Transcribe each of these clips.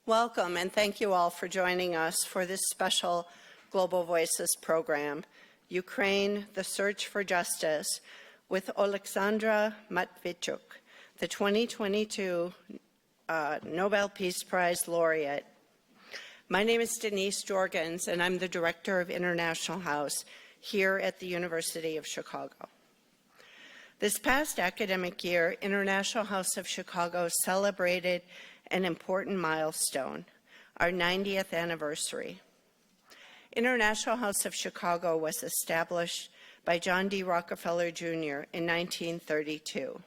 Welcome, and thank you all for joining us for this special Global Voices program, Ukraine, the Search for Justice, with Oleksandra Matviichuk, the 2022 Nobel Peace Prize laureate. My name is Denise Jorgens, and I'm the Director of International House here at the University of Chicago. This past academic year, International House of Chicago celebrated an important milestone, our 90th anniversary. International House of Chicago was established by John D. Rockefeller Jr. in 1932.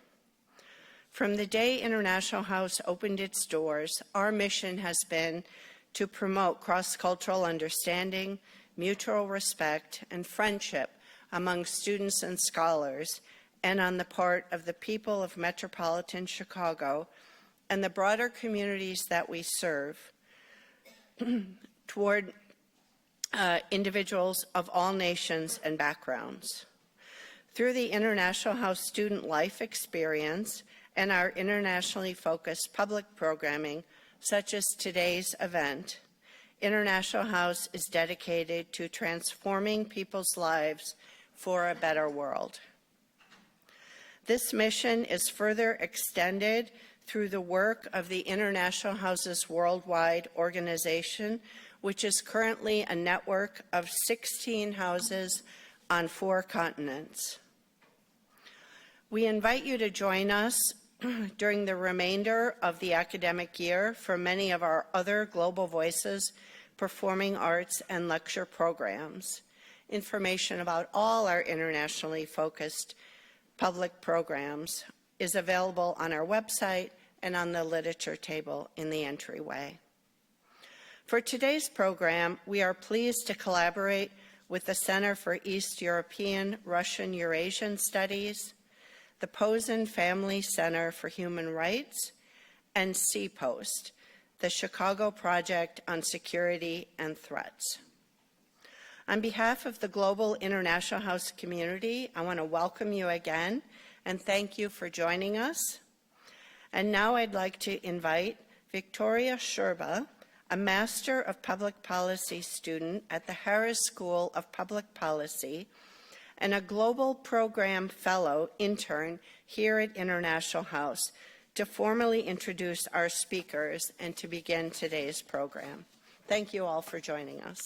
From the day International House opened its doors, our mission has been to promote cross-cultural understanding, mutual respect, and friendship among students and scholars, and on the part of the people of metropolitan Chicago and the broader communities that we serve toward individuals of all nations and backgrounds. Through the International House Student Life Experience and our internationally focused public programming, such as today's event, International House is dedicated to transforming people's lives for a better world. This mission is further extended through the work of the International Houses Worldwide Organization, which is currently a network of 16 houses on 4 continents. We invite you to join us during the remainder of the academic year for many of our other Global Voices performing arts and lecture programs. Information about all our internationally focused public programs is available on our website and on the literature table in the entryway. For today's program, we are pleased to collaborate with the Center for East European Russian Eurasian Studies, the Pozen Family Center for Human Rights, and CPOST, the Chicago Project on Security and Threats. On behalf of the Global International House community, I want to welcome you again and thank you for joining us. And now I'd like to invite Victoria Sherba, a Master of Public Policy student at the Harris School of Public Policy and a Global Program Fellow intern here at International House, to formally introduce our speakers and to begin today's program. Thank you all for joining us.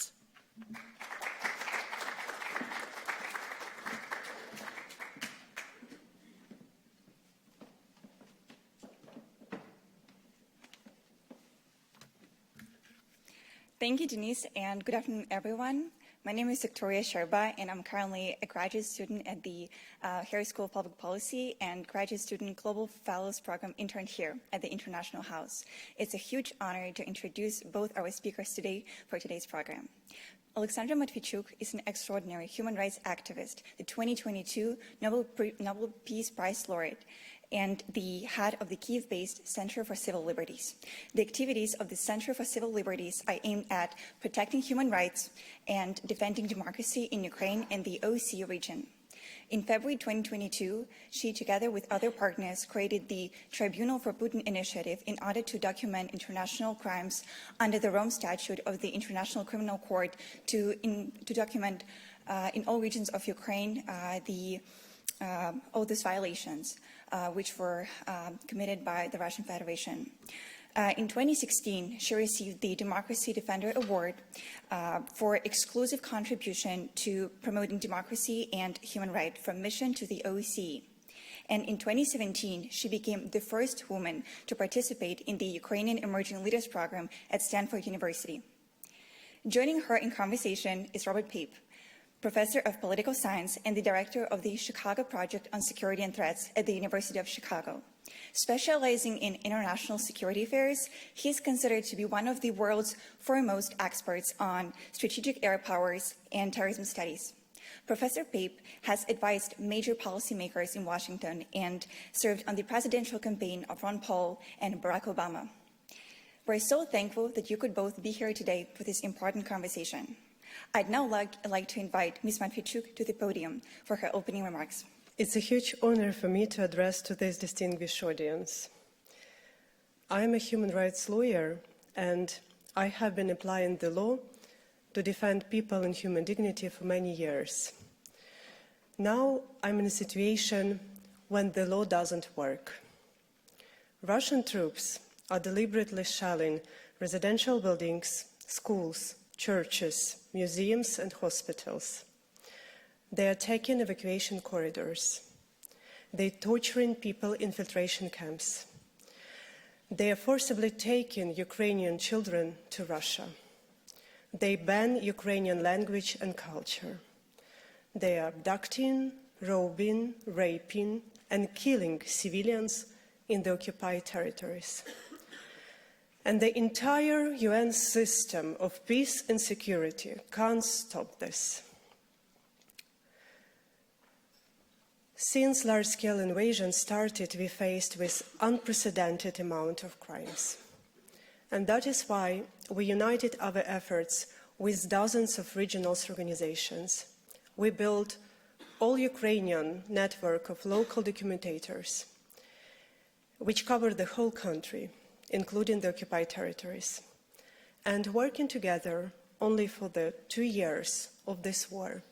Thank you, Denise, and good afternoon, everyone. My name is Victoria Sherba, and I'm currently a graduate student at the Harris School of Public Policy and graduate student Global Fellows Program intern here at the International House. It's a huge honor to introduce both our speakers today for today's program. Oleksandra Matviichuk is an extraordinary human rights activist, the 2022 Nobel Peace Prize laureate, and the head of the Kyiv-based Center for Civil Liberties. The activities of the Center for Civil Liberties are aimed at protecting human rights and defending democracy in Ukraine and the OSCE region. In February 2022, she, together with other partners, created the Tribunal for Putin initiative in order to document international crimes under the Rome Statute of the International Criminal Court to document in all regions of Ukraine all these violations which were committed by the Russian Federation. In 2016, she received the Democracy Defender Award for exclusive contribution to promoting democracy and human rights from mission to the OSCE. And in 2017, she became the first woman to participate in the Ukrainian Emerging Leaders Program at Stanford University. Joining her in conversation is Robert Pape, Professor of Political Science and the Director of the Chicago Project on Security and Threats at the University of Chicago. Specializing in international security affairs, he is considered to be one of the world's foremost experts on strategic air powers and terrorism studies. Professor Pape has advised major policymakers in Washington and served on the presidential campaign of Ron Paul and Barack Obama. We're so thankful that you could both be here today for this important conversation. I'd now like to invite Ms. Matviichuk to the podium for her opening remarks. It's a huge honor for me to address to this distinguished audience. I am a human rights lawyer and I have been applying the law to defend people and human dignity for many years. Now I'm in a situation when the law doesn't work. Russian troops are deliberately shelling residential buildings, schools, churches, museums and hospitals. They are taking evacuation corridors. They're torturing people in infiltration camps. They are forcibly taking Ukrainian children to Russia. They ban Ukrainian language and culture. They are abducting, robbing, raping, and killing civilians in the occupied territories. And the entire UN system of peace and security can't stop this. Since large-scale invasion started, we faced with unprecedented amount of crimes. And that is why we united our efforts with dozens of regional organizations. We built all-Ukrainian network of local documentators, which covered the whole country, including the occupied territories. And working together only for the 2 years of this war,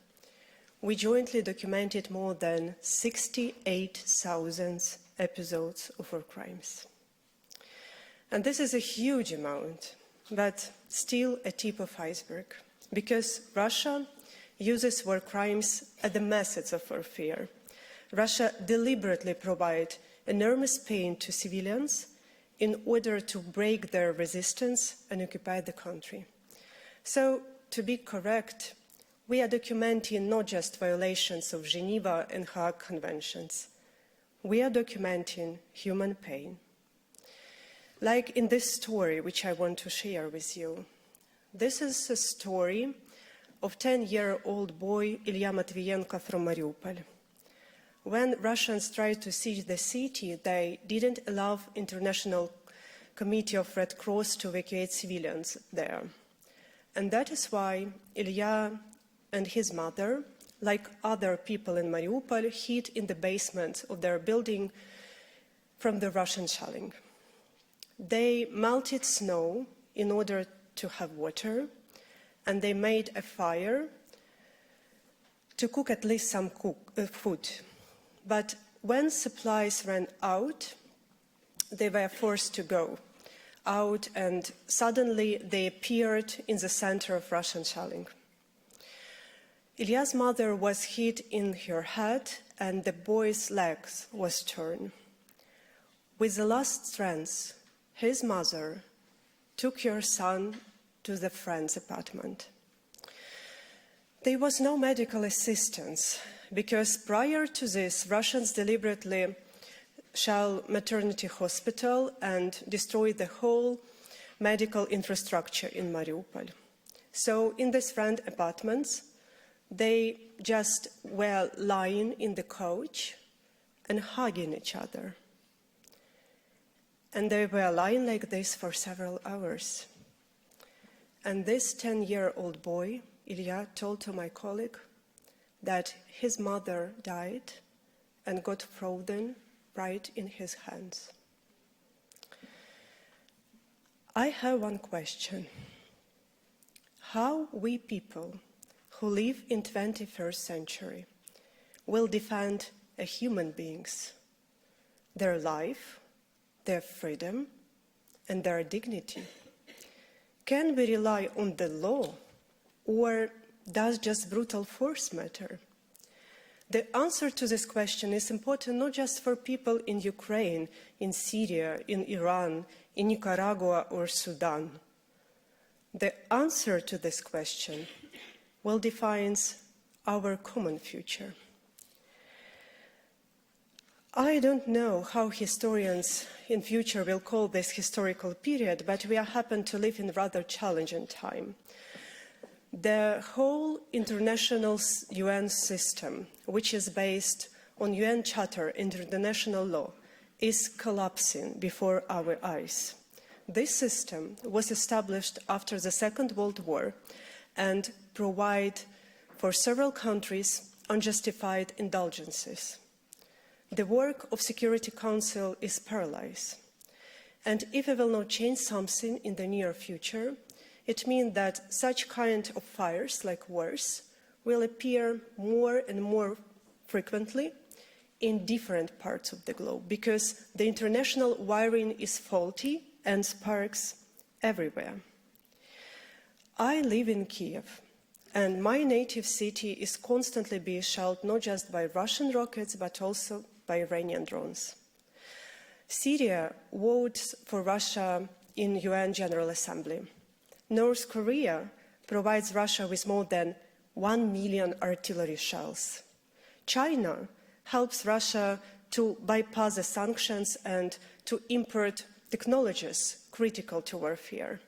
we jointly documented more than 68,000 episodes of war crimes. And this is a huge amount, but still a tip of iceberg, because Russia uses war crimes as the methods of warfare. Russia deliberately provides enormous pain to civilians in order to break their resistance and occupy the country. So, to be correct, we are documenting not just violations of Geneva and Hague Conventions. We are documenting human pain. Like in this story, which I want to share with you. This is a story of 10-year-old boy Ilya Matviichuk from Mariupol. When Russians tried to siege the city, they didn't allow International Committee of Red Cross to evacuate civilians there. And that is why Ilya and his mother, like other people in Mariupol, hid in the basement of their building from the Russian shelling. They melted snow in order to have water, and they made a fire to cook at least some food. But when supplies ran out, they were forced to go out, and suddenly they appeared in the center of Russian shelling. Ilya's mother was hit in her head, and the boy's legs was torn. With the last strength, his mother took her son to the friend's apartment. There was no medical assistance, because prior to this, Russians deliberately shelled maternity hospital and destroyed the whole medical infrastructure in Mariupol. So in this friend's apartments, they just were lying in the couch and hugging each other. And they were lying like this for several hours. And this 10-year-old boy, Ilya, told to my colleague that his mother died and got frozen right in his hands. I have one question. How we people who live in 21st century will defend human beings, their life, their freedom, and their dignity? Can we rely on the law, or does just brutal force matter? The answer to this question is important not just for people in Ukraine, in Syria, in Iran, in Nicaragua or Sudan. The answer to this question will define our common future. I don't know how historians in future will call this historical period, but we happen to live in a rather challenging time. The whole international UN system, which is based on UN Charter, international law, is collapsing before our eyes. This system was established after the Second World War and provides for several countries unjustified indulgences. The work of Security Council is paralyzed. And if we will not change something in the near future, it means that such kind of fires, like wars, will appear more and more frequently in different parts of the globe, because the international wiring is faulty and sparks everywhere. I live in Kyiv, and my native city is constantly being shelled not just by Russian rockets, but also by Iranian drones. Syria votes for Russia in UN General Assembly. North Korea provides Russia with more than 1 million artillery shells. China helps Russia to bypass the sanctions and to import technologies critical to warfare.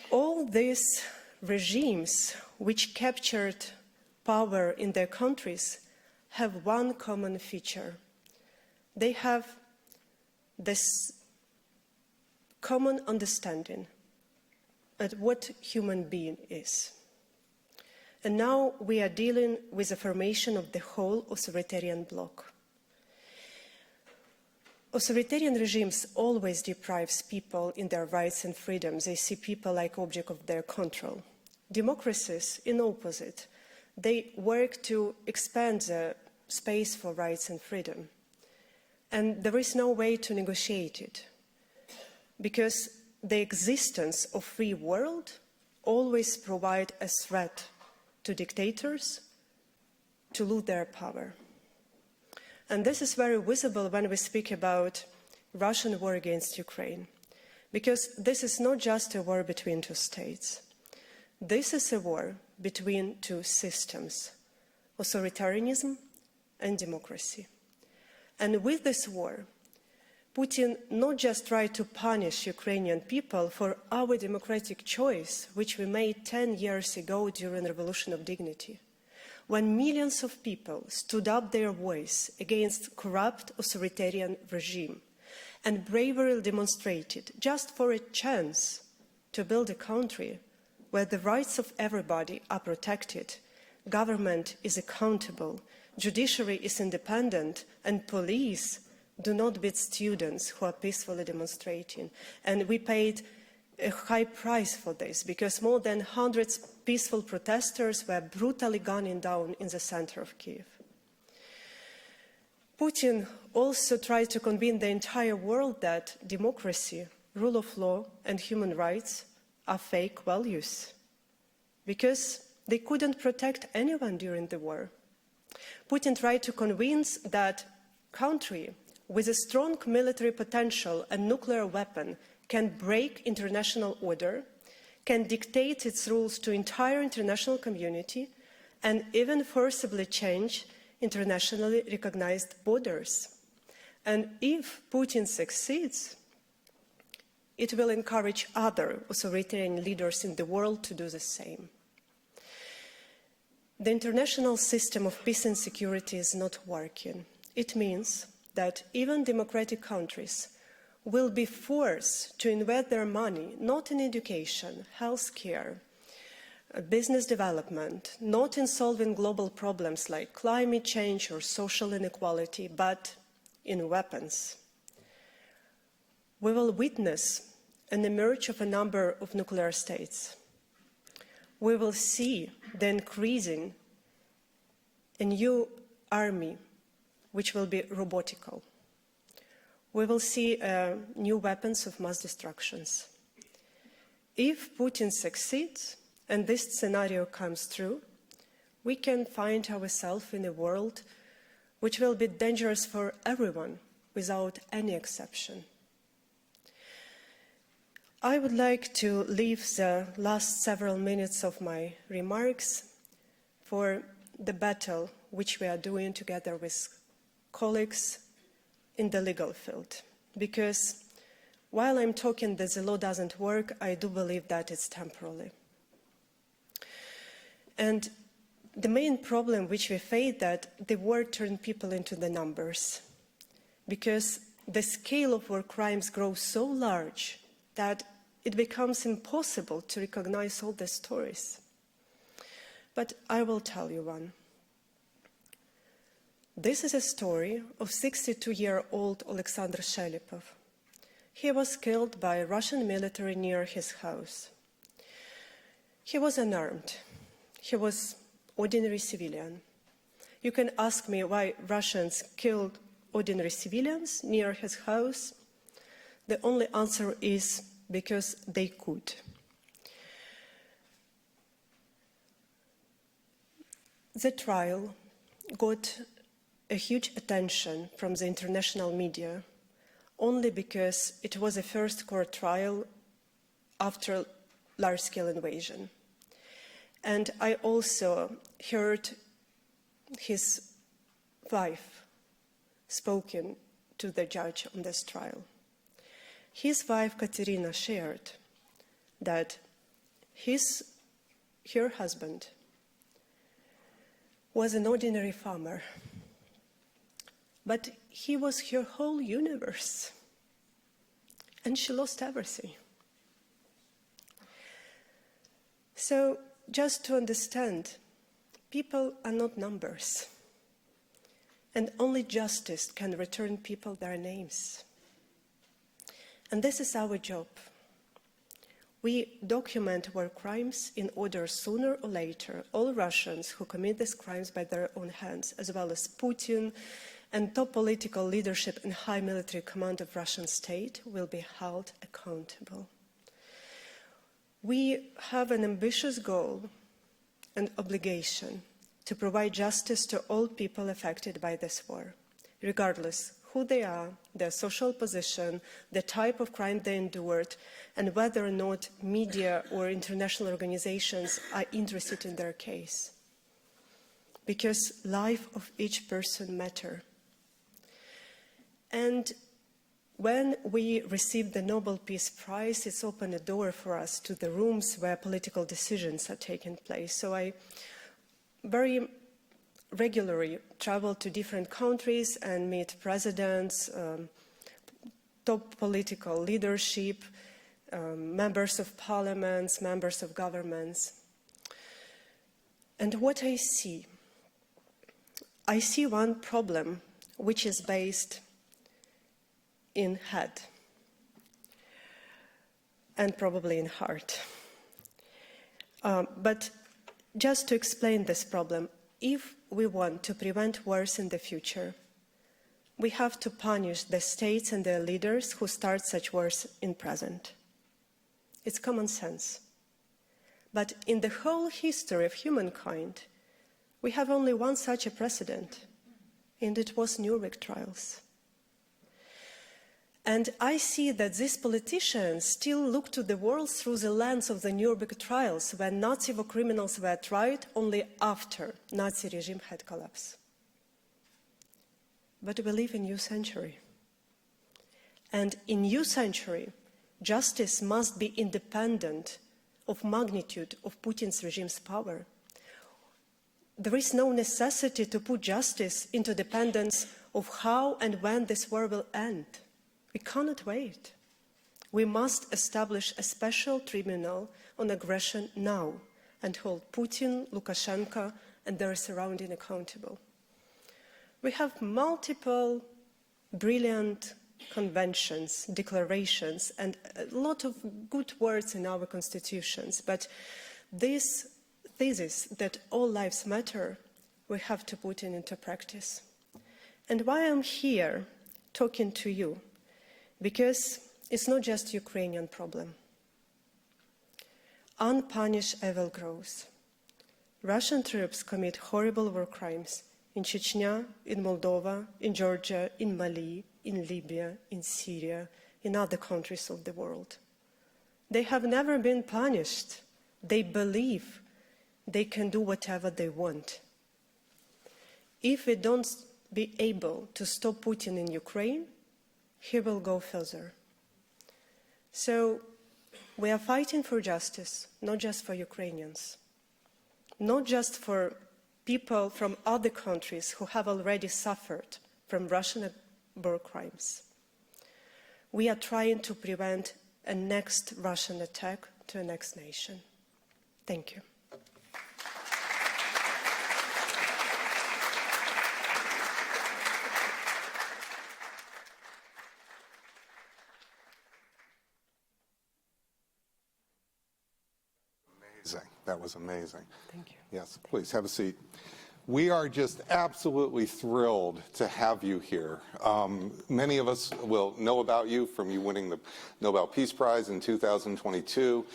All these regimes which captured power in their countries have one common feature. They have this common understanding of what human being is. And now we are dealing with the formation of the whole authoritarian bloc. Authoritarian regimes always deprive people in their rights and freedoms. They see people like objects of their control. Democracies, in opposite, they work to expand the space for rights and freedom. And there is no way to negotiate it, because the existence of free world always provides a threat to dictators to lose their power. And this is very visible when we speak about Russian war against Ukraine, because this is not just a war between two states. This is a war between two systems, authoritarianism and democracy. And with this war, Putin not just tried to punish Ukrainian people for our democratic choice, which we made 10 years ago during the Revolution of Dignity, when millions of people stood up their voice against corrupt authoritarian regime and bravely demonstrated just for a chance to build a country where the rights of everybody are protected, government is accountable, judiciary is independent, and police do not beat students who are peacefully demonstrating. And we paid a high price for this, because more than 100 peaceful protesters were brutally gunned down in the center of Kyiv. Putin also tried to convince the entire world that democracy, rule of law, and human rights are fake values, because they couldn't protect anyone during the war. Putin tried to convince that country with a strong military potential and nuclear weapon can break international order, can dictate its rules to entire international community, and even forcibly change internationally recognized borders. And if Putin succeeds, it will encourage other authoritarian leaders in the world to do the same. The international system of peace and security is not working. It means that even democratic countries will be forced to invest their money not in education, healthcare, business development, not in solving global problems like climate change or social inequality, but in weapons. We will witness an emergence of a number of nuclear states. We will see the increasing a new army which will be robotical. We will see new weapons of mass destructions. If Putin succeeds and this scenario comes true, we can find ourselves in a world which will be dangerous for everyone without any exception. I would like to leave the last several minutes of my remarks for the battle which we are doing together with colleagues in the legal field. Because while I'm talking that the law doesn't work, I do believe that it's temporary. And the main problem which we face that the war turned people into the numbers, because the scale of war crimes grows so large that it becomes impossible to recognize all the stories. But I will tell you one. This is a story of 62-year-old Oleksandr. He was killed by Russian military near his house. He was unarmed. He was ordinary civilian. You can ask me why Russians killed ordinary civilians near his house. The only answer is because they could. The trial got a huge attention from the international media only because it was a first court trial after large-scale invasion. And I also heard his wife spoken to the judge on this trial. His wife, Katerina, shared that her husband was an ordinary farmer, but he was her whole universe, and she lost everything. So, just to understand, people are not numbers, and only justice can return people their names. And this is our job. We document war crimes in order sooner or later all Russians who commit these crimes by their own hands, as well as Putin and top political leadership and high military command of Russian state, will be held accountable. We have an ambitious goal and obligation to provide justice to all people affected by this war, regardless who they are, their social position, the type of crime they endured, and whether or not media or international organizations are interested in their case. Because life of each person matters. And when we received the Nobel Peace Prize, it's opened a door for us to the rooms where political decisions are taking place. So I very regularly travel to different countries and meet presidents, top political leadership, members of parliaments, members of governments. And what I see one problem which is based in head and probably in heart. But just to explain this problem, if we want to prevent wars in the future, we have to punish the states and their leaders who start such wars in present. It's common sense. But in the whole history of humankind, we have only one such a precedent, and it was Nuremberg trials. And I see that these politicians still look to the world through the lens of the Nuremberg trials, when Nazi war criminals were tried only after Nazi regime had collapsed. But we live in a new century. And in a new century, justice must be independent of magnitude of Putin's regime's power. There is no necessity to put justice into dependence of how and when this war will end. We cannot wait. We must establish a special tribunal on aggression now and hold Putin, Lukashenko, and their surrounding accountable. We have multiple brilliant conventions, declarations, and a lot of good words in our constitutions, but this thesis that all lives matter, we have to put it into practice. And why I'm here talking to you? Because it's not just a Ukrainian problem. Unpunished evil grows. Russian troops commit horrible war crimes in Chechnya, in Moldova, in Georgia, in Mali, in Libya, in Syria, in other countries of the world. They have never been punished. They believe they can do whatever they want. If we don't be able to stop Putin in Ukraine, he will go further. So we are fighting for justice, not just for Ukrainians, not just for people from other countries who have already suffered from Russian war crimes. We are trying to prevent a next Russian attack to a next nation. Thank you. That was amazing. Thank you. Yes, please have a seat. We are just absolutely thrilled to have you here. Many of us will know about you from you winning the Nobel Peace Prize in 2022,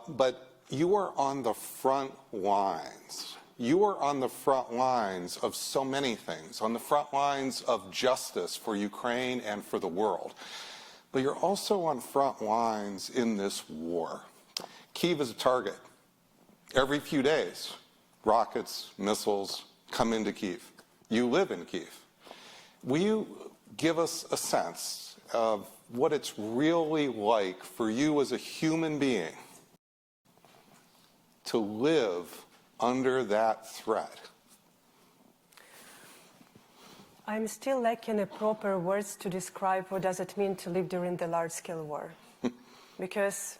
but you are on the front lines. You are on the front lines of so many things, on the front lines of justice for Ukraine and for the world. But you're also on front lines in this war. Kyiv is a target. Every few days, rockets, missiles come into Kyiv. You live in Kyiv. Will you give us a sense of what it's really like for you as a human being to live under that threat? I'm still lacking the proper words to describe what does it mean to live during the large-scale war. Because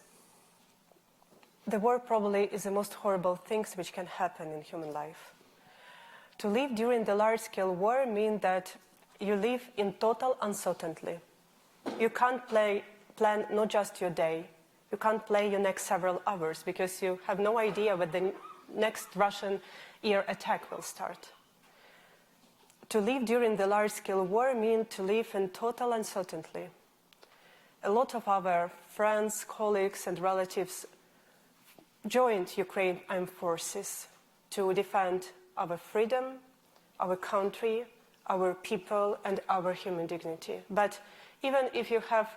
the war probably is the most horrible things which can happen in human life. To live during the large-scale war means that you live in total uncertainty. You can't plan not just your day, you can't plan your next several hours because you have no idea when the next Russian air attack will start. To live during the large-scale war means to live in total uncertainty. A lot of our friends, colleagues and relatives joined Ukraine armed forces to defend our freedom, our country, our people and our human dignity. But even if you have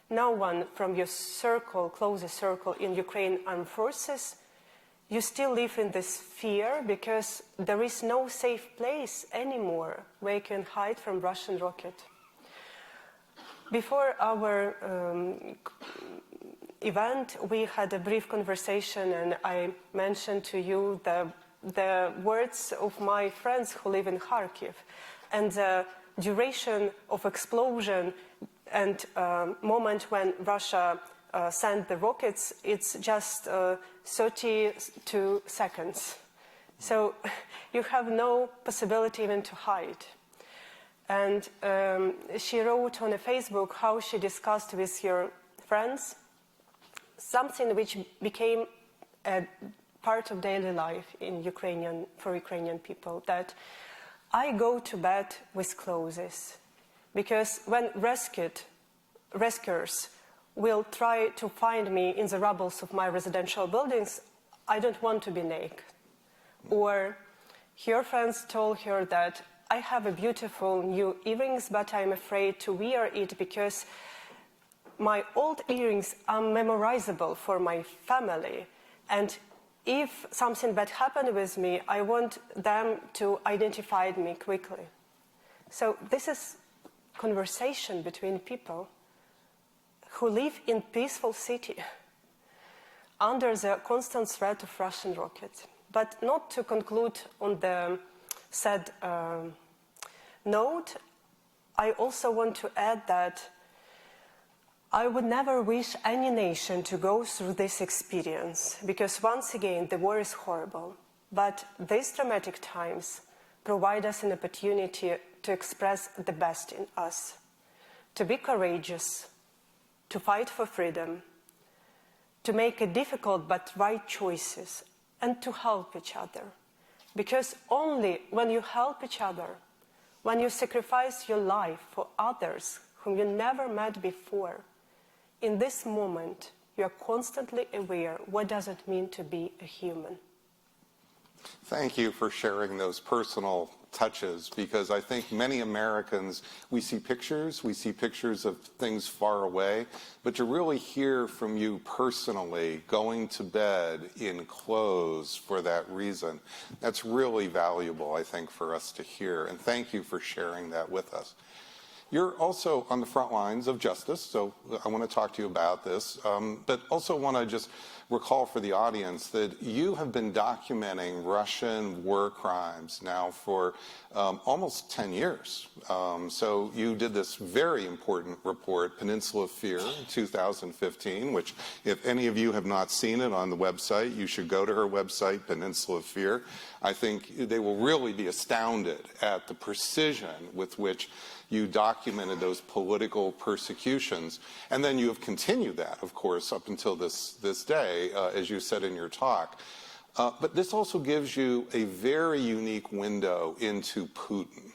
no one from your circle, closest circle in Ukraine armed forces, you still live in this fear because there is no safe place anymore where you can hide from Russian rocket. Before our event, we had a brief conversation and I mentioned to you the words of my friends who live in Kharkiv and the duration of explosion and moment when Russia sent the rockets, it's just 32 seconds. So you have no possibility even to hide. And she wrote on Facebook how she discussed with her friends something which became a part of daily life in for Ukrainian people, that I go to bed with clothes because when rescuers will try to find me in the rubble of my residential buildings, I don't want to be naked. Or her friends told her that I have a beautiful new earrings, but I'm afraid to wear it because my old earrings are memorizable for my family. And if something bad happened with me, I want them to identify me quickly. So this is conversation between people who live in peaceful city under the constant threat of Russian rockets. But not to conclude on the sad note, I also want to add that I would never wish any nation to go through this experience because once again the war is horrible, but these dramatic times provide us an opportunity to express the best in us, to be courageous, to fight for freedom, to make a difficult but right choices, and to help each other. Because only when you help each other, when you sacrifice your life for others whom you never met before, in this moment, you are constantly aware what does it mean to be a human. Thank you for sharing those personal touches, because I think many Americans, we see pictures of things far away, but to really hear from you personally, going to bed in clothes for that reason, that's really valuable, I think, for us to hear. And thank you for sharing that with us. You're also on the front lines of justice, so I want to talk to you about this, but also want to just recall for the audience that you have been documenting Russian war crimes now for almost 10 years. So you did this very important report, Peninsula of Fear, in 2015, which if any of you have not seen it on the website, you should go to her website, Peninsula of Fear. I think they will really be astounded at the precision with which You documented those political persecutions, and then you have continued that, of course, up until this day, as you said in your talk. But this also gives you a very unique window into Putin,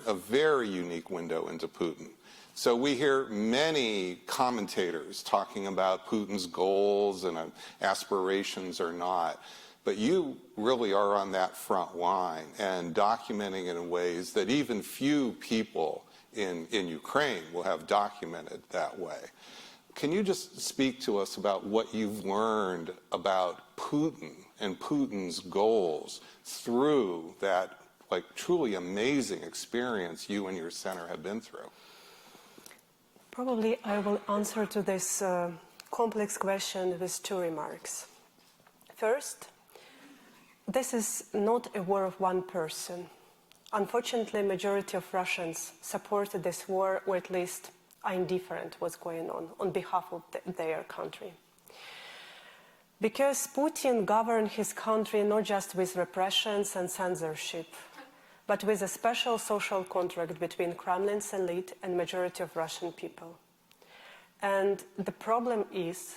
a very unique window into Putin. So we hear many commentators talking about Putin's goals and aspirations or not, but you really are on that front line and documenting it in ways that even few people in Ukraine will have documented that way. Can you just speak to us about what you've learned about Putin and Putin's goals through that truly amazing experience you and your center have been through? Probably I will answer to this complex question with two remarks. First, this is not a war of one person. Unfortunately, majority of Russians supported this war, or at least are indifferent what's going on behalf of their country. Because Putin governed his country not just with repressions and censorship, but with a special social contract between Kremlin's elite and majority of Russian people. And the problem is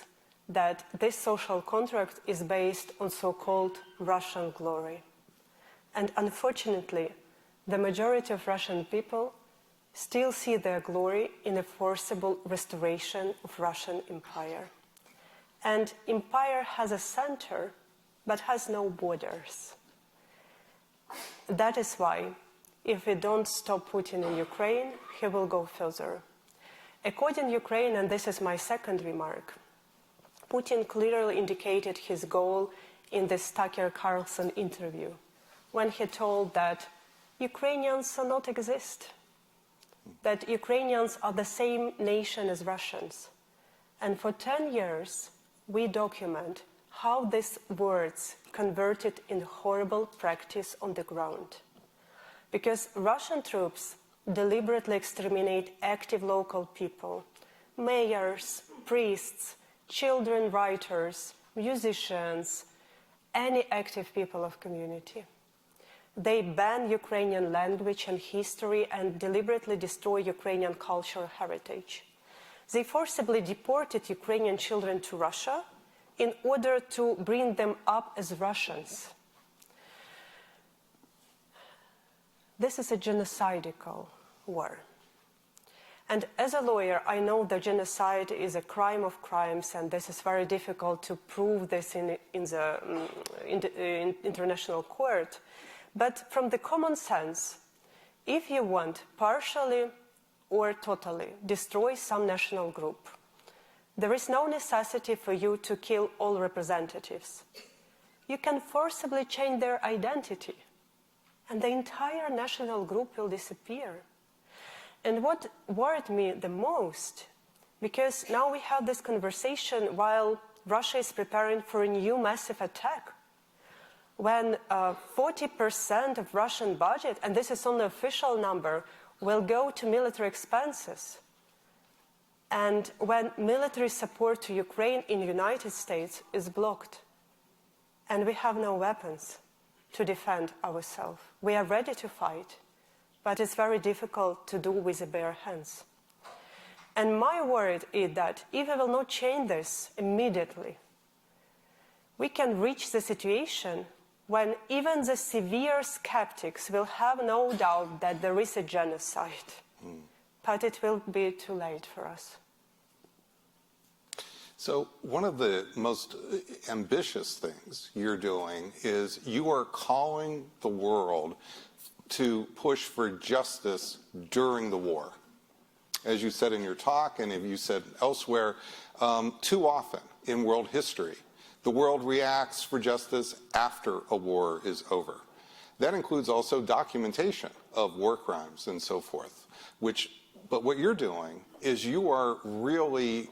that this social contract is based on so-called Russian glory. And unfortunately, the majority of Russian people still see their glory in a forcible restoration of Russian empire. And empire has a center, but has no borders. That is why, if we don't stop Putin in Ukraine, he will go further. According to Ukraine, and this is my second remark, Putin clearly indicated his goal in this Tucker Carlson interview, when he told that Ukrainians do not exist, that Ukrainians are the same nation as Russians. And for 10 years, we document how these words converted in horrible practice on the ground. Because Russian troops deliberately exterminate active local people, mayors, priests, children writers, musicians, any active people of community. They ban Ukrainian language and history and deliberately destroy Ukrainian cultural heritage. They forcibly deported Ukrainian children to Russia in order to bring them up as Russians. This is a genocidal war. And as a lawyer, I know that genocide is a crime of crimes, and this is very difficult to prove this in international court. But from the common sense, if you want partially or totally destroy some national group, there is no necessity for you to kill all representatives. You can forcibly change their identity, and the entire national group will disappear. And what worried me the most, because now we have this conversation while Russia is preparing for a new massive attack, when 40% of Russian budget, and this is only an official number, will go to military expenses. And when military support to Ukraine in the United States is blocked, and we have no weapons to defend ourselves. We are ready to fight, but it's very difficult to do with the bare hands. And my worry is that if we will not change this immediately, we can reach the situation when even the severe skeptics will have no doubt that there is a genocide. But it will be too late for us. So one of the most ambitious things you're doing is you are calling the world to push for justice during the war. As you said in your talk, and as you said elsewhere, too often in world history, the world reacts for justice after a war is over. That includes also documentation of war crimes and so forth, but what you're doing is you are really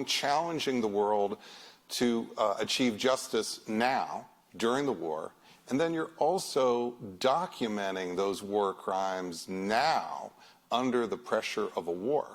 challenging the world to achieve justice now, during the war, and then you're also documenting those war crimes now under the pressure of a war.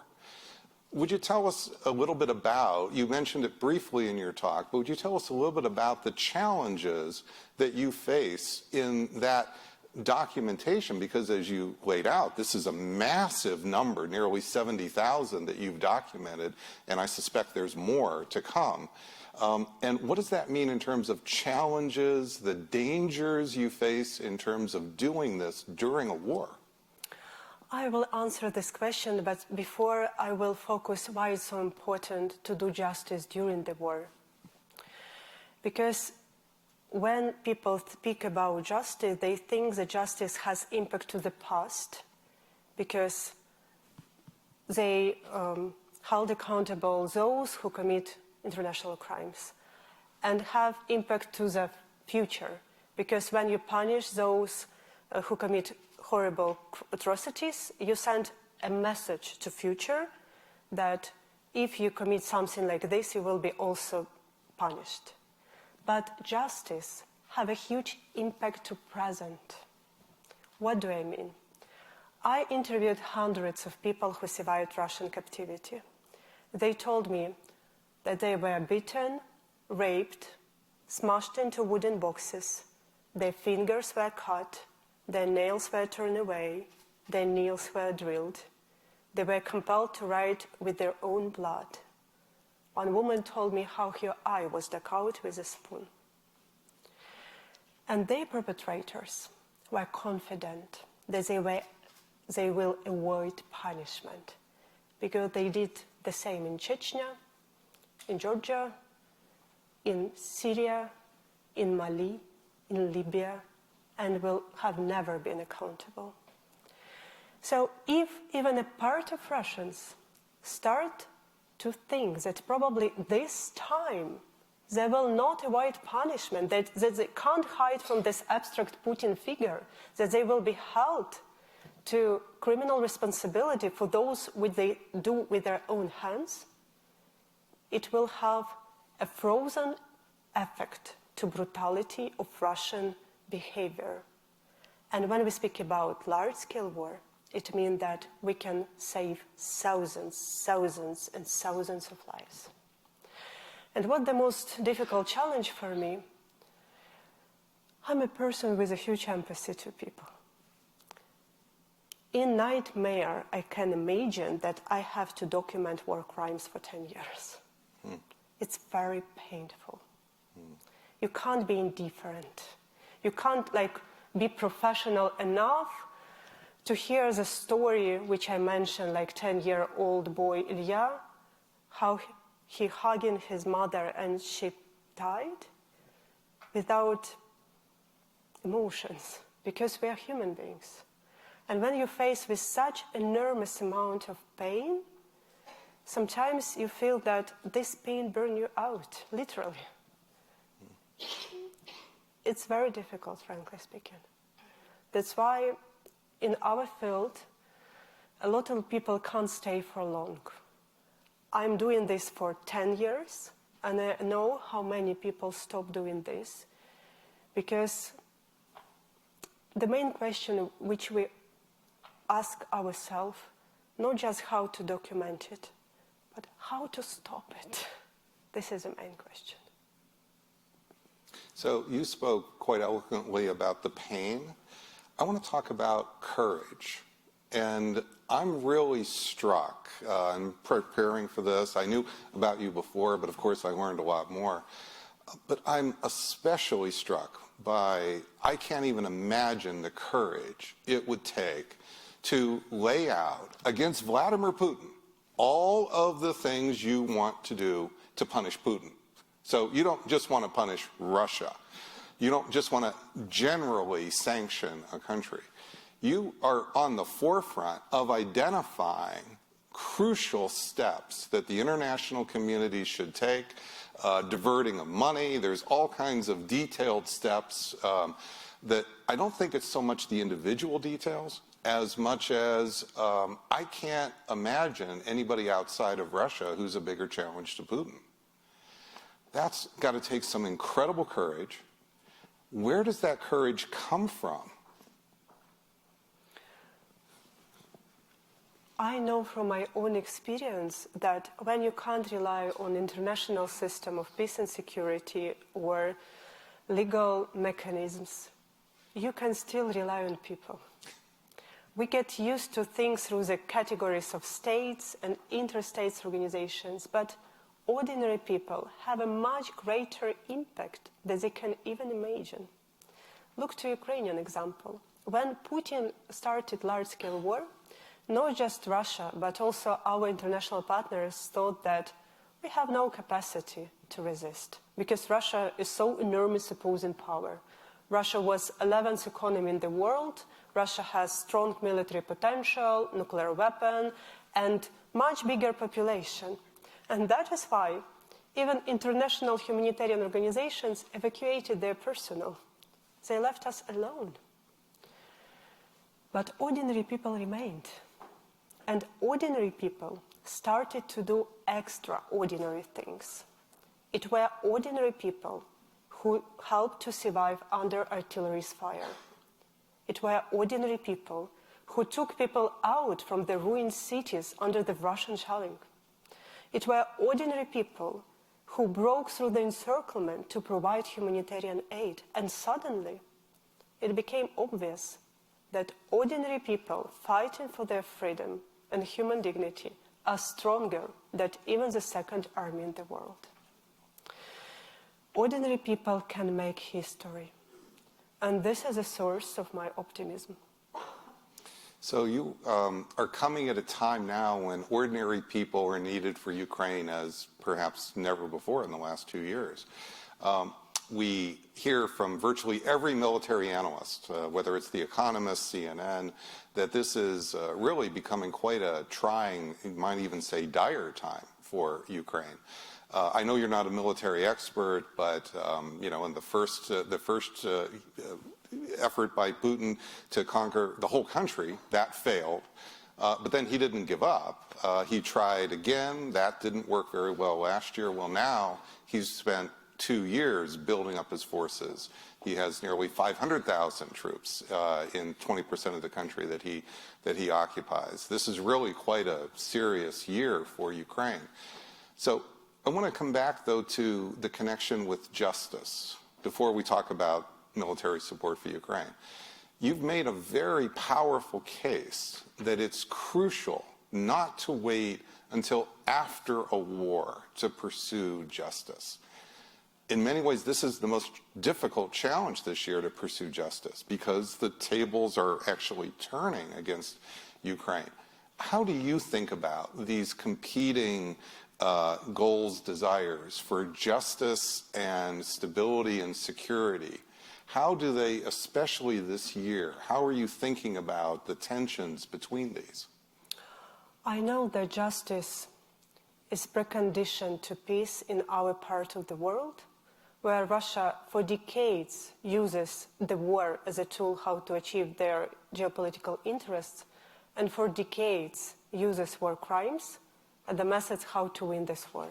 Would you tell us a little bit about, you mentioned it briefly in your talk, but would you tell us a little bit about the challenges that you face in that documentation, because as you laid out, this is a massive number, nearly 70,000 that you've documented, and I suspect there's more to come. And what does that mean in terms of challenges, the dangers you face in terms of doing this during a war? I will answer this question, but before I will focus why it's so important to do justice during the war. Because when people speak about justice, they think that justice has impact to the past, because they hold accountable those who commit international crimes, and have impact to the future, because when you punish those who commit horrible atrocities, you send a message to future that if you commit something like this, you will be also punished. But justice have a huge impact to present. What do I mean? I interviewed hundreds of people who survived Russian captivity. They told me that they were beaten, raped, smashed into wooden boxes, their fingers were cut, their nails were torn away, their nails were drilled. They were compelled to write with their own blood. One woman told me how her eye was dug out with a spoon. And their perpetrators were confident that they will avoid punishment, because they did the same in Chechnya, in Georgia, in Syria, in Mali, in Libya, and will have never been accountable. So if even a part of Russians start to think that probably this time they will not avoid punishment, that they can't hide from this abstract Putin figure, that they will be held to criminal responsibility for those what they do with their own hands, it will have a frozen effect to brutality of Russian behavior. And when we speak about large-scale war, it means that we can save thousands and thousands of lives. And what the most difficult challenge for me, I'm a person with a huge empathy to people. In nightmare, I can imagine that I have to document war crimes for 10 years. It's very painful. You can't be indifferent. You can't be professional enough to hear the story which I mentioned, 10-year-old boy Ilya, how he hugging his mother and she died, without emotions, because we are human beings. And when you're faced with such enormous amount of pain, sometimes you feel that this pain burns you out, literally. It's very difficult, frankly speaking. That's why in our field, a lot of people can't stay for long. I'm doing this for 10 years, and I know how many people stop doing this, because the main question which we ask ourselves, not just how to document it, but how to stop it. This is the main question. So you spoke quite eloquently about the pain. I want to talk about courage. And I'm really struck, in preparing for this. I knew about you before, but of course I learned a lot more. But I'm especially struck by, I can't even imagine the courage it would take to lay out against Vladimir Putin all of the things you want to do to punish Putin. So you don't just want to punish Russia. You don't just want to generally sanction a country. You are on the forefront of identifying crucial steps that the international community should take, diverting of money. There's all kinds of detailed steps that I don't think it's so much the individual details as much as I can't imagine anybody outside of Russia who's a bigger challenge to Putin. That's got to take some incredible courage. Where does that courage come from? I know from my own experience that when you can't rely on international system of peace and security or legal mechanisms, you can still rely on people. We get used to things through the categories of states and interstate organizations, but ordinary people have a much greater impact than they can even imagine. Look to Ukrainian example. When Putin started large-scale war, not just Russia, but also our international partners thought that we have no capacity to resist because Russia is so enormous opposing power. Russia was 11th economy in the world. Russia has strong military potential, nuclear weapon, and much bigger population. And that is why even international humanitarian organizations evacuated their personnel. They left us alone. But ordinary people remained. And ordinary people started to do extraordinary things. It were ordinary people who helped to survive under artillery's fire. It were ordinary people who took people out from the ruined cities under the Russian shelling. It were ordinary people who broke through the encirclement to provide humanitarian aid. And suddenly, it became obvious that ordinary people fighting for their freedom and human dignity are stronger than even the second army in the world. Ordinary people can make history. And this is a source of my optimism. So you are coming at a time now when ordinary people are needed for Ukraine as perhaps never before in the last 2 years. We hear from virtually every military analyst, whether it's The Economist, CNN, that this is really becoming quite a trying, you might even say dire time for Ukraine. I know you're not a military expert, but you know, in the first effort by Putin to conquer the whole country, that failed. But then he didn't give up. He tried again. That didn't work very well last year. Well, now he's spent 2 years building up his forces. He has nearly 500,000 troops in 20% of the country that he occupies. This is really quite a serious year for Ukraine. So I want to come back, though, to the connection with justice before we talk about military support for Ukraine. You've made a very powerful case that it's crucial not to wait until after a war to pursue justice. In many ways, this is the most difficult challenge this year to pursue justice because the tables are actually turning against Ukraine. How do you think about these competing goals, desires for justice and stability and security? How do they, especially this year, how are you thinking about the tensions between these? I know that justice is precondition to peace in our part of the world, where Russia for decades uses the war as a tool how to achieve their geopolitical interests, and for decades uses war crimes as the method how to win this war.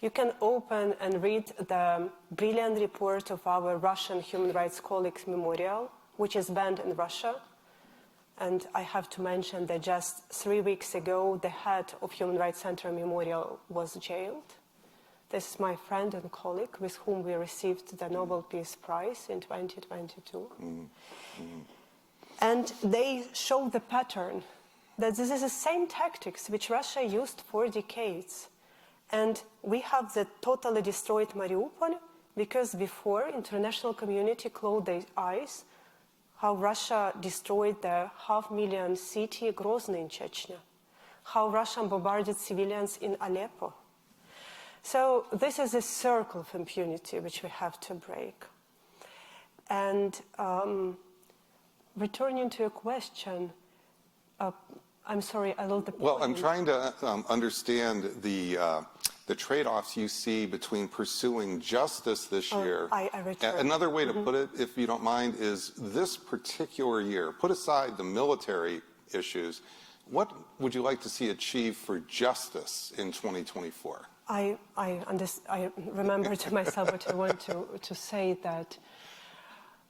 You can open and read the brilliant report of our Russian human rights colleagues memorial, which is banned in Russia. And I have to mention that just 3 weeks ago, the head of Human Rights Center Memorial was jailed. This is my friend and colleague with whom we received the Nobel Peace Prize in 2022. And they show the pattern that this is the same tactics which Russia used for decades. And we have the totally destroyed Mariupol because before international community closed their eyes how Russia destroyed the 500,000 city Grozny in Chechnya, how Russia bombarded civilians in Aleppo. So this is a circle of impunity which we have to break. And returning to your question, I'm sorry, I lost the point. Well, I'm trying to understand the trade-offs you see between pursuing justice this year. I return. Another way to put it, if you don't mind, is this particular year, put aside the military issues, what would you like to see achieved for justice in 2024? I remember to myself what I want to say, that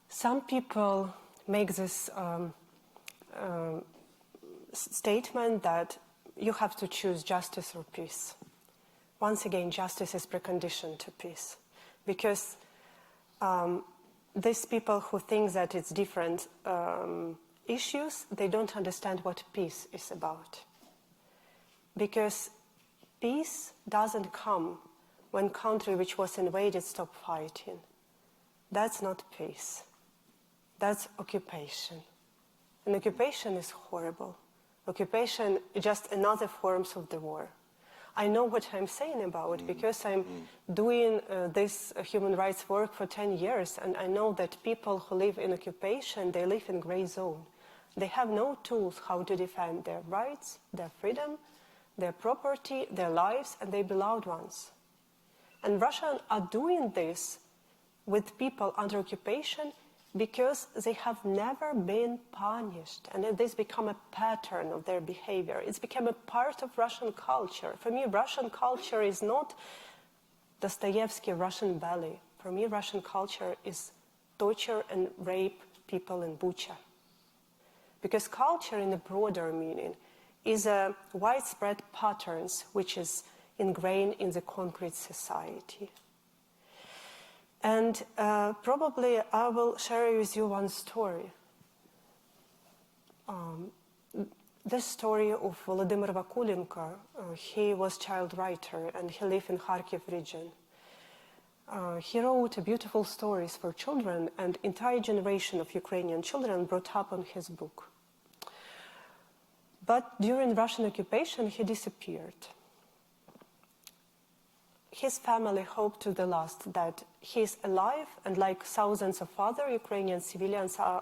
some people make this statement that you have to choose justice or peace. Once again, justice is precondition to peace, because these people who think that it's different issues, they don't understand what peace is about. Because peace doesn't come when country which was invaded stop fighting. That's not peace. That's occupation. And occupation is horrible. Occupation is just another forms of the war. I know what I'm saying about because I'm doing this human rights work for 10 years, and I know that people who live in occupation, they live in gray zone. They have no tools how to defend their rights, their freedom, their property, their lives, and their beloved ones. And Russians are doing this with people under occupation because they have never been punished. And this become a pattern of their behavior. It's become a part of Russian culture. For me, Russian culture is not Dostoevsky Russian ballet. For me, Russian culture is torture and rape people in Bucha. Because culture in a broader meaning is a widespread patterns which is ingrained in the concrete society. And probably I will share with you one story. The story of Volodymyr Vakulenko. He was a child writer and he lived in Kharkiv region. He wrote beautiful stories for children, and entire generation of Ukrainian children brought up on his book. But during Russian occupation, he disappeared. His family hoped to the last that he is alive, and like thousands of other Ukrainian civilians are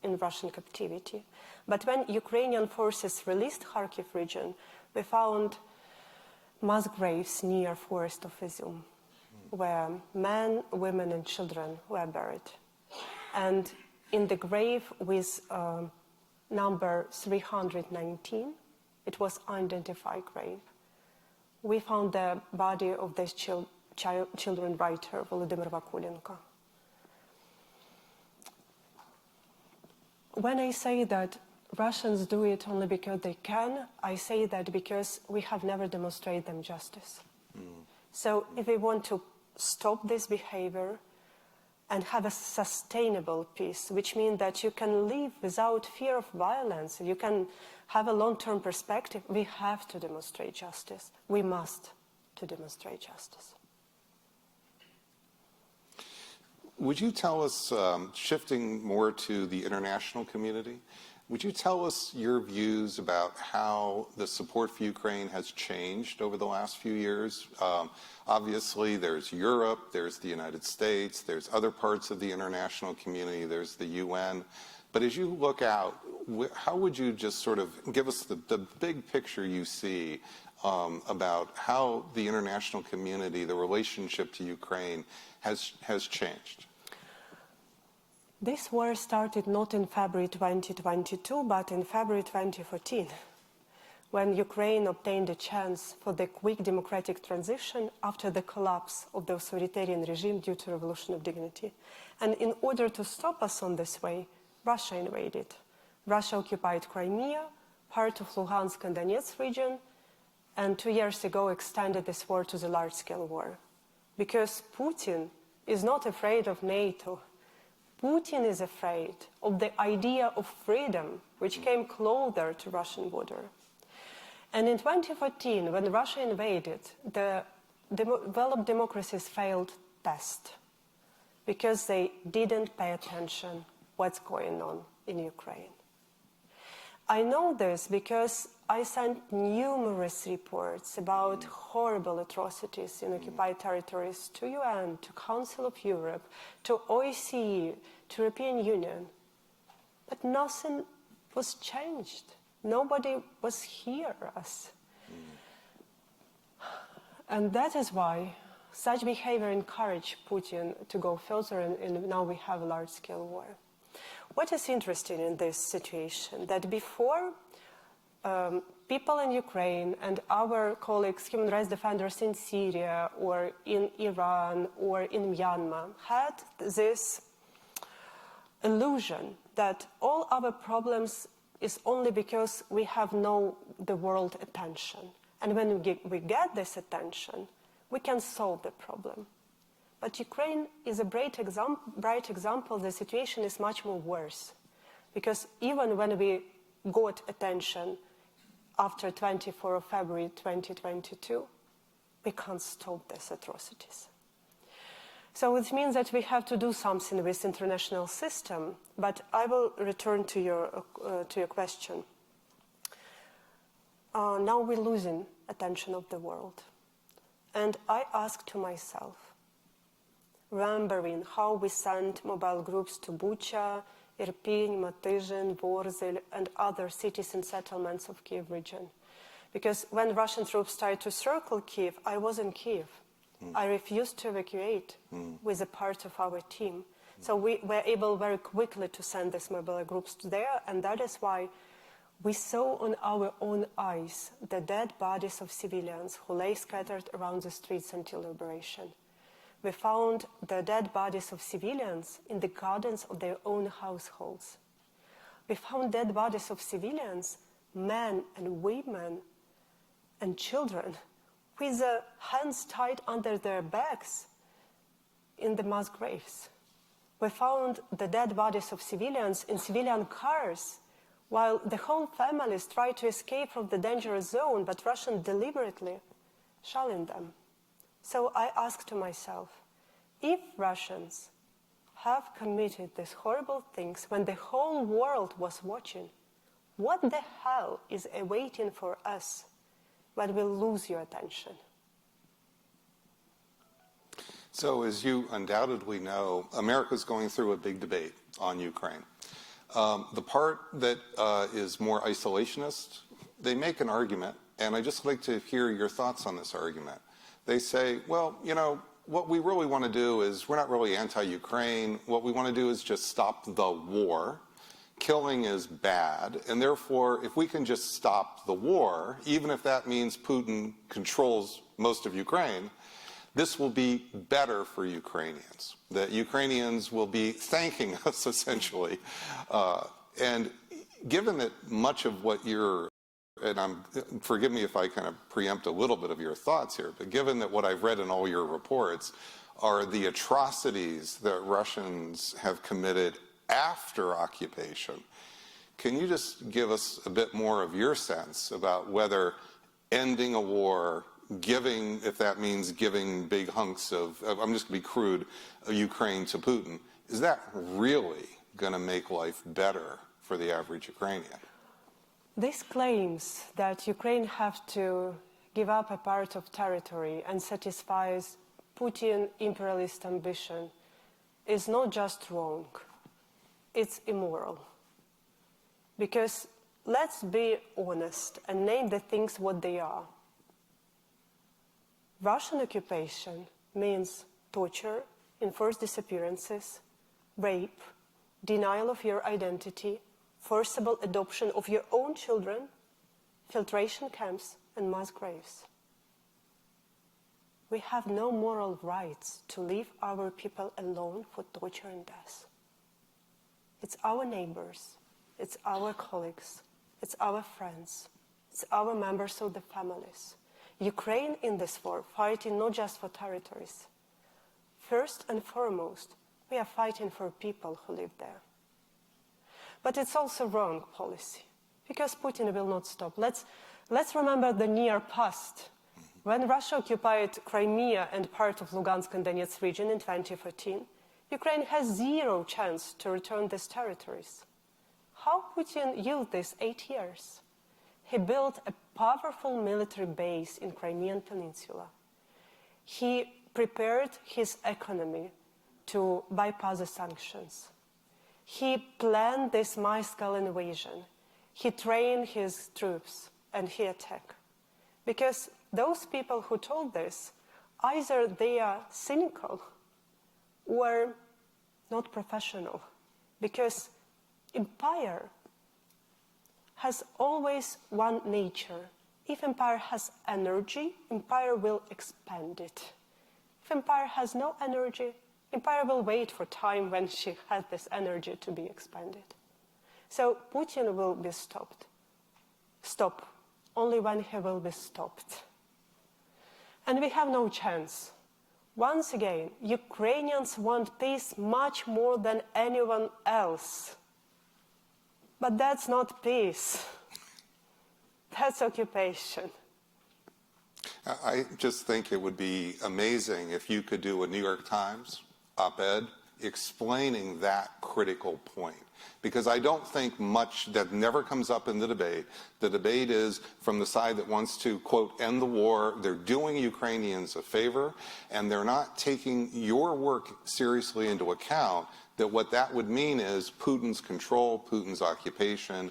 in Russian captivity. But when Ukrainian forces released Kharkiv region, we found mass graves near forest of Izum, where men, women, and children were buried. And in the grave with number 319, it was unidentified grave. We found the body of this children writer, Volodymyr Vakulenko. When I say that Russians do it only because they can, I say that because we have never demonstrated them justice. So if we want to stop this behavior and have a sustainable peace, which means that you can live without fear of violence, you can have a long-term perspective, we have to demonstrate justice. We must to demonstrate justice. Would you tell us, shifting more to the international community, would you tell us your views about how the support for Ukraine has changed over the last few years? Obviously, there's Europe, there's the United States, there's other parts of the international community, there's the UN. But as you look out, how would you just sort of give us the big picture you see about how the international community, the relationship to Ukraine, has changed? This war started not in February 2022, but in February 2014, when Ukraine obtained a chance for the quick democratic transition after the collapse of the authoritarian regime due to Revolution of Dignity. And in order to stop us on this way, Russia invaded. Russia occupied Crimea, part of Luhansk and Donetsk region, and 2 years ago extended this war to the large-scale war. Because Putin is not afraid of NATO. Putin is afraid of the idea of freedom, which came closer to Russian border. And in 2014, when Russia invaded, the developed democracies failed test because they didn't pay attention what's going on in Ukraine. I know this because I sent numerous reports about horrible atrocities in occupied territories to UN, to Council of Europe, to OSCE, to European Union. But nothing was changed. Nobody was hear us. And that is why such behavior encouraged Putin to go further, and now we have a large-scale war. What is interesting in this situation, that before people in Ukraine and our colleagues, human rights defenders in Syria or in Iran or in Myanmar had this illusion that all our problems is only because we have the world attention. And when we get this attention, we can solve the problem. But Ukraine is a bright example. The situation is much more worse. Because even when we got attention after 24 of February 2022, we can't stop these atrocities. So it means that we have to do something with the international system. But I will return to your question. Now we're losing attention of the world. And I ask to myself, remembering how we sent mobile groups to Bucha, Irpin, Matviichuk, Vorzel, and other cities and settlements of Kyiv region. Because when Russian troops started to circle Kyiv, I was in Kyiv. I refused to evacuate with a part of our team. So we were able very quickly to send these mobile groups there, and that is why we saw on our own eyes the dead bodies of civilians who lay scattered around the streets until liberation. We found the dead bodies of civilians in the gardens of their own households. We found dead bodies of civilians, men and women and children, with their hands tied under their backs in the mass graves. We found the dead bodies of civilians in civilian cars, while the whole families tried to escape from the dangerous zone, but Russians deliberately shelling them. So I asked to myself, if Russians have committed these horrible things when the whole world was watching, what the hell is awaiting for us when we lose your attention? So as you undoubtedly know, America's going through a big debate on Ukraine. The part that is more isolationist, they make an argument, and I'd just like to hear your thoughts on this argument. They say, well, you know, what we really want to do is, we're not really anti-Ukraine. What we want to do is just stop the war. Killing is bad, and therefore, if we can just stop the war, even if that means Putin controls most of Ukraine, this will be better for Ukrainians. That Ukrainians will be thanking us, essentially. And given that much of what you're, and forgive me if I kind of preempt a little bit of your thoughts here, but given that what I've read in all your reports are the atrocities that Russians have committed after occupation, can you just give us a bit more of your sense about whether ending a war, giving, if that means giving big hunks of, I'm just going to be crude, Ukraine to Putin, is that really going to make life better for the average Ukrainian? This claims that Ukraine have to give up a part of territory and satisfies Putin's imperialist ambition is not just wrong, it's immoral. Because let's be honest and name the things what they are. Russian occupation means torture, enforced disappearances, rape, denial of your identity, forcible adoption of your own children, filtration camps, and mass graves. We have no moral rights to leave our people alone for torture and death. It's our neighbors, it's our colleagues, it's our friends, it's our members of the families. Ukraine in this war fighting not just for territories. First and foremost, we are fighting for people who live there. But it's also wrong policy, because Putin will not stop. Let's remember the near past. When Russia occupied Crimea and part of Lugansk and Donetsk region in 2014, Ukraine has zero chance to return these territories. How Putin used this 8 years? He built a powerful military base in Crimean Peninsula. He prepared his economy to bypass the sanctions. He planned this mass-scale invasion. He trained his troops and he attacked. Because those people who told this, either they are cynical or not professional. Because empire has always one nature. If empire has energy, empire will expand it. If empire has no energy, empire will wait for time when she has this energy to be expanded. So Putin will be stopped. Stop only when he will be stopped. And we have no chance. Once again, Ukrainians want peace much more than anyone else. But that's not peace. That's occupation. I just think it would be amazing if you could do a New York Times op-ed explaining that critical point. Because I don't think much that never comes up in the debate. The debate is from the side that wants to, quote, end the war. They're doing Ukrainians a favor, and they're not taking your work seriously into account, that what that would mean is Putin's control, Putin's occupation,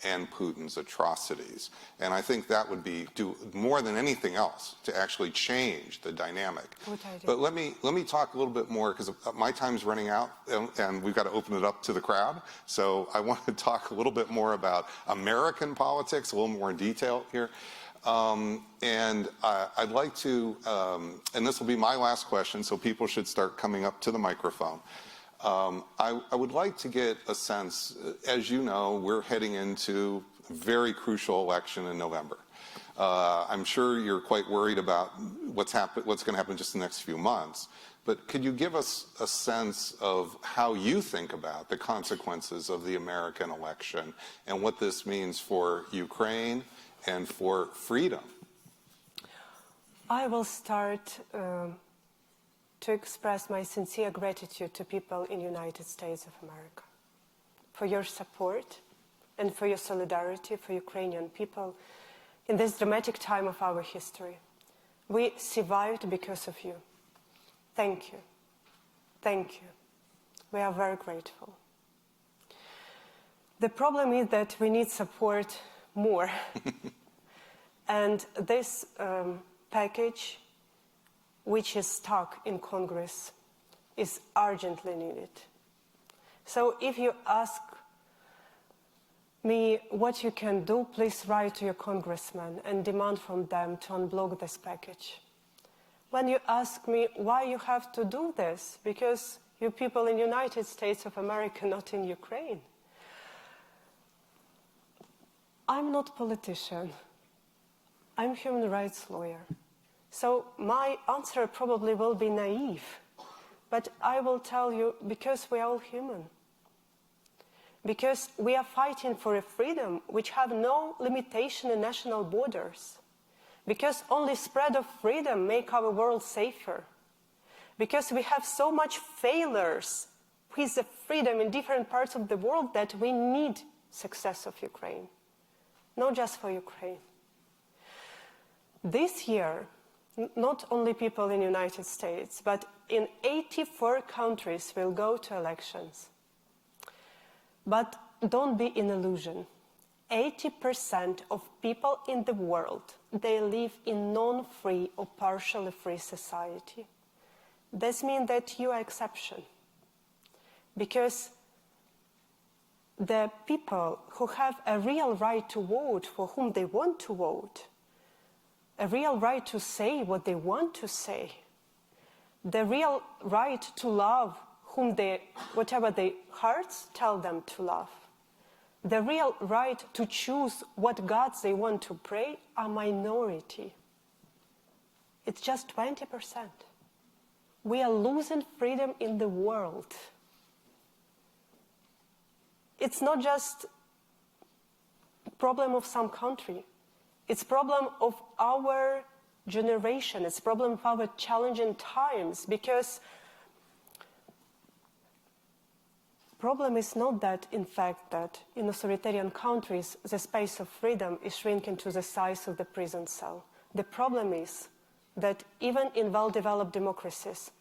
and Putin's atrocities. And I think that would be do more than anything else to actually change the dynamic. But let me talk a little bit more, because my time's running out, and we've got to open it up to the crowd. So I want to talk a little bit more about American politics, a little more in detail here. I'd like to, and this will be my last question, so people should start coming up to the microphone. I would like to get a sense, as you know, we're heading into a very crucial election in November. I'm sure you're quite worried about what's going to happen just in the next few months. But could you give us a sense of how you think about the consequences of the American election and what this means for Ukraine and for freedom? I will start to express my sincere gratitude to people in the United States of America for your support and for your solidarity for Ukrainian people in this dramatic time of our history. We survived because of you. Thank you. Thank you. We are very grateful. The problem is that we need support more. And this package, which is stuck in Congress, is urgently needed. So if you ask me what you can do, please write to your congressman and demand from them to unblock this package. When you ask me why you have to do this, because you people in the United States of America, not in Ukraine. I'm not a politician. I'm a human rights lawyer. So my answer probably will be naive, but I will tell you, because we are all human. Because we are fighting for a freedom which have no limitation in national borders. Because only spread of freedom make our world safer. Because we have so much failures with the freedom in different parts of the world that we need success of Ukraine. Not just for Ukraine. This year, not only people in the United States, but in 84 countries will go to elections. But don't be in illusion. 80% of people in the world, they live in non-free or partially free society. This means that you are exception. Because the people who have a real right to vote for whom they want to vote, a real right to say what they want to say, the real right to love whatever their hearts tell them to love, the real right to choose what gods they want to pray are minority. It's just 20%. We are losing freedom in the world. It's not just a problem of some country. It's a problem of our generation. It's a problem of our challenging times, because the problem is not that, in fact, that in authoritarian countries, the space of freedom is shrinking to the size of the prison cell. The problem is that even in well-developed democracies,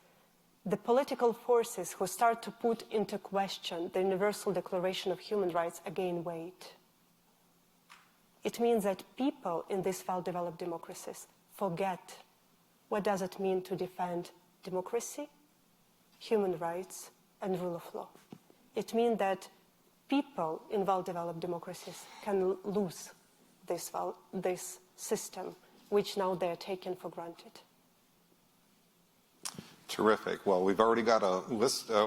the political forces who start to put into question the Universal Declaration of Human Rights gain weight. It means that people in these well-developed democracies forget what does it mean to defend democracy, human rights, and rule of law. It means that people in well-developed democracies can lose this system, which now they're taking for granted. Terrific. Well, we've already got a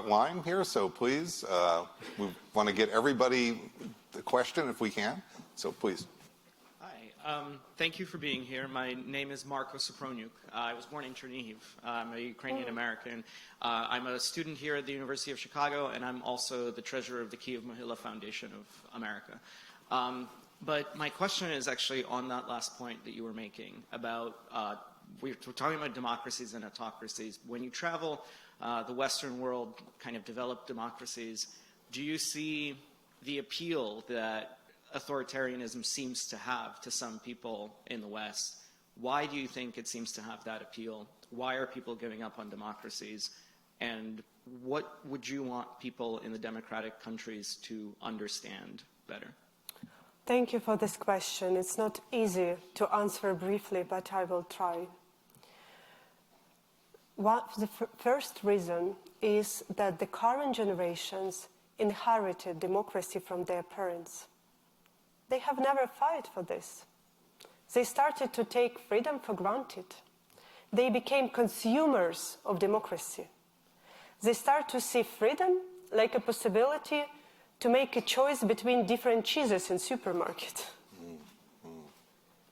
line here, so please, we want to get everybody the question if we can. So please. Hi. Thank you for being here. My name is Marko Soproniuk. I was born in Chernihiv. I'm a Ukrainian American. I'm a student here at the University of Chicago, and I'm also the treasurer of the Kyiv Mohila Foundation of America. But my question is actually on that last point that you were making about, we're talking about democracies and autocracies. When you travel the Western world, kind of developed democracies, do you see the appeal that authoritarianism seems to have to some people in the West? Why do you think it seems to have that appeal? Why are people giving up on democracies? And what would you want people in the democratic countries to understand better? Thank you for this question. It's not easy to answer briefly, but I will try. The first reason is that the current generations inherited democracy from their parents. They have never fought for this. They started to take freedom for granted. They became consumers of democracy. They start to see freedom like a possibility to make a choice between different cheeses in supermarket.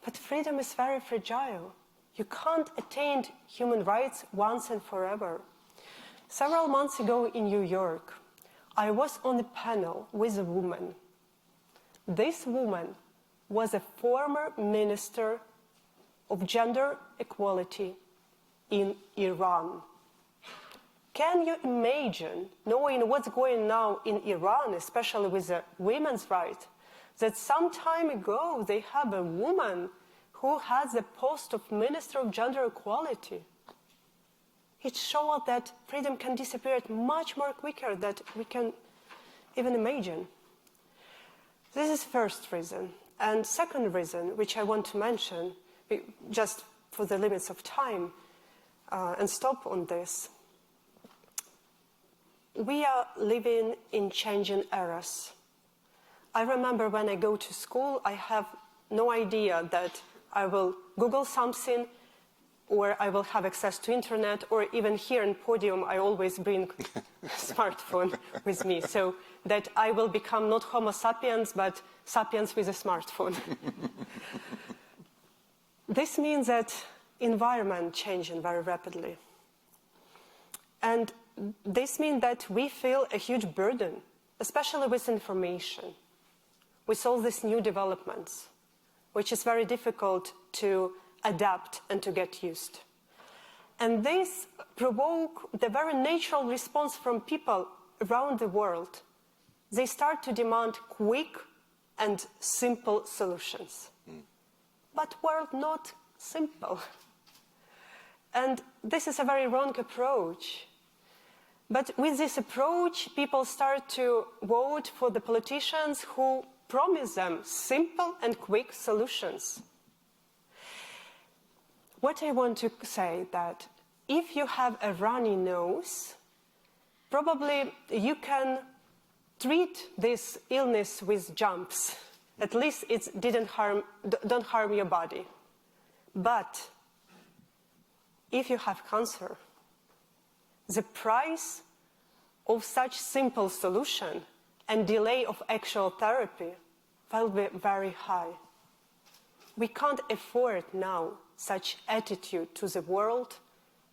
But freedom is very fragile. You can't attain human rights once and forever. Several months ago in New York, I was on a panel with a woman. This woman was a former minister of gender equality in Iran. Can you imagine, knowing what's going on in Iran, especially with the women's rights, that some time ago they have a woman who has the post of Minister of Gender Equality? It shows that freedom can disappear much more quicker than we can even imagine. This is first reason. And second reason, which I want to mention, just for the limits of time, and stop on this. We are living in changing eras. I remember when I go to school, I have no idea that I will Google something, or I will have access to internet, or even here in podium, I always bring a smartphone with me, so that I will become not Homo sapiens, but sapiens with a smartphone. This means that environment changing very rapidly. And this means that we feel a huge burden, especially with information, with all these new developments, which is very difficult to adapt and to get used. And this provoke the very natural response from people around the world. They start to demand quick and simple solutions. But world not simple. And this is a very wrong approach. But with this approach, people start to vote for the politicians who promise them simple and quick solutions. What I want to say that if you have a runny nose, probably you can treat this illness with jumps. At least it don't harm your body. But if you have cancer, the price of such simple solution and delay of actual therapy will be very high. We can't afford now such attitude to the world,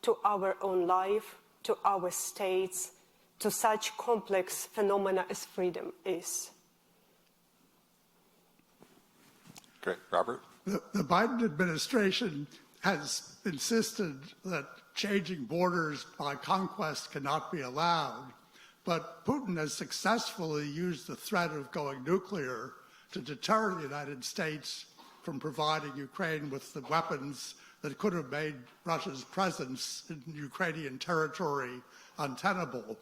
to our own life, to our states, to such complex phenomena as freedom is. Great. Robert? The Biden administration has insisted that changing borders by conquest cannot be allowed, but Putin has successfully used the threat of going nuclear to deter the United States from providing Ukraine with the weapons that could have made Russia's presence in Ukrainian territory untenable.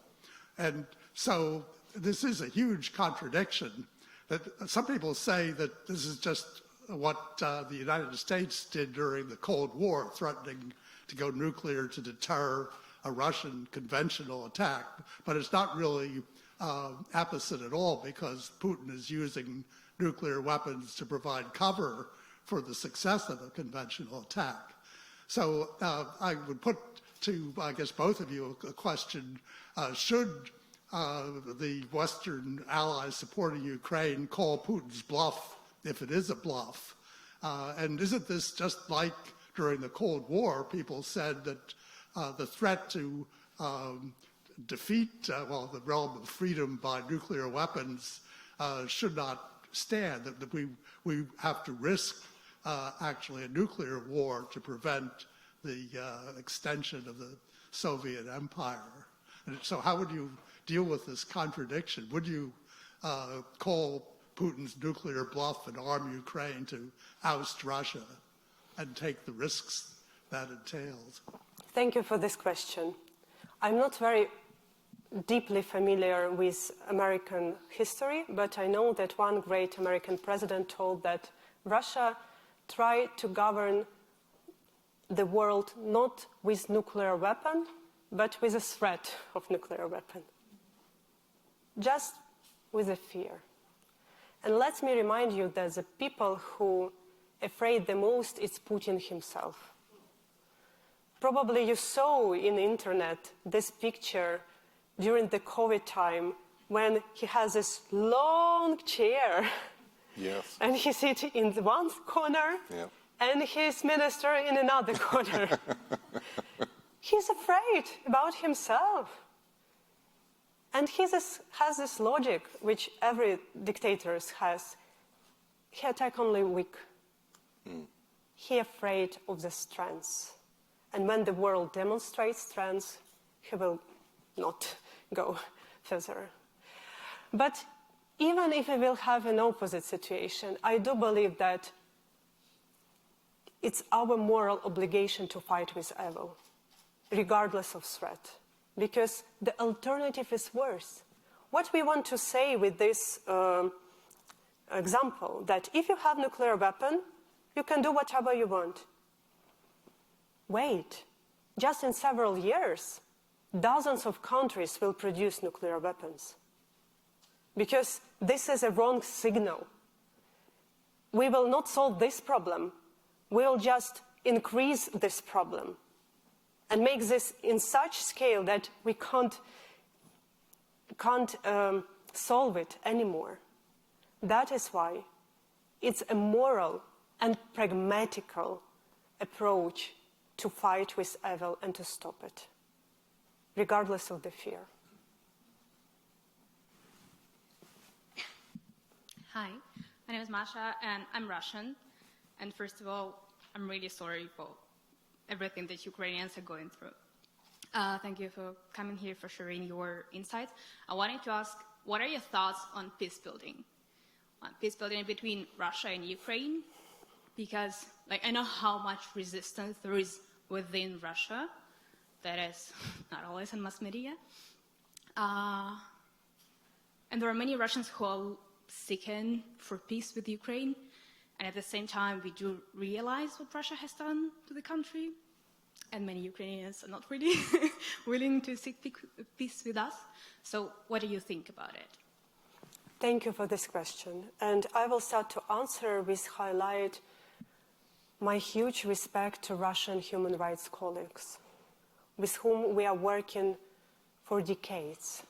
And so this is a huge contradiction. That some people say that this is just what the United States did during the Cold War, threatening to go nuclear to deter a Russian conventional attack. But it's not really opposite at all, because Putin is using nuclear weapons to provide cover for the success of a conventional attack. So I would put to, I guess, both of you a question. Should the Western allies supporting Ukraine call Putin's bluff, if it is a bluff, And isn't this just like during the Cold War, people said that the threat to defeat, the realm of freedom by nuclear weapons should not stand, that we have to risk actually a nuclear war to prevent the extension of the Soviet Empire. And so how would you deal with this contradiction? Would you call Putin's nuclear bluff and arm Ukraine to oust Russia and take the risks that entails? Thank you for this question. I'm not very deeply familiar with American history, but I know that one great American president told that Russia tried to govern the world not with nuclear weapon, but with a threat of nuclear weapon. Just with a fear. And let me remind you that the people who are afraid the most is Putin himself. Probably you saw in the internet this picture during the COVID time when he has this long chair. Yes. And he sits in one corner, Yep. and his minister in another corner. He's afraid about himself. And he has this logic, which every dictator has. He attacks only weak. He afraid of the strength. And when the world demonstrates strength, he will not go further. But even if we will have an opposite situation, I do believe that it's our moral obligation to fight with evil, regardless of threat, because the alternative is worse. What we want to say with this example, that if you have nuclear weapon, you can do whatever you want. Wait, just in several years, dozens of countries will produce nuclear weapons. Because this is a wrong signal. We will not solve this problem. We will just increase this problem and make this in such scale that we can't solve it anymore. That is why it's a moral and pragmatical approach to fight with evil and to stop it, regardless of the fear. Hi, my name is Masha, and I'm Russian. And first of all, I'm really sorry for everything that Ukrainians are going through. Thank you for coming here, for sharing your insights. I wanted to ask, what are your thoughts on peace building? On peace building between Russia and Ukraine? Because I know how much resistance there is within Russia. That is not always in mass media. And there are many Russians who are seeking for peace with Ukraine, and at the same time we do realize what Russia has done to the country, and many Ukrainians are not really willing to seek peace with us. So what do you think about it? Thank you for this question. And I will start to answer with highlight my huge respect to Russian human rights colleagues, with whom we are working for decades.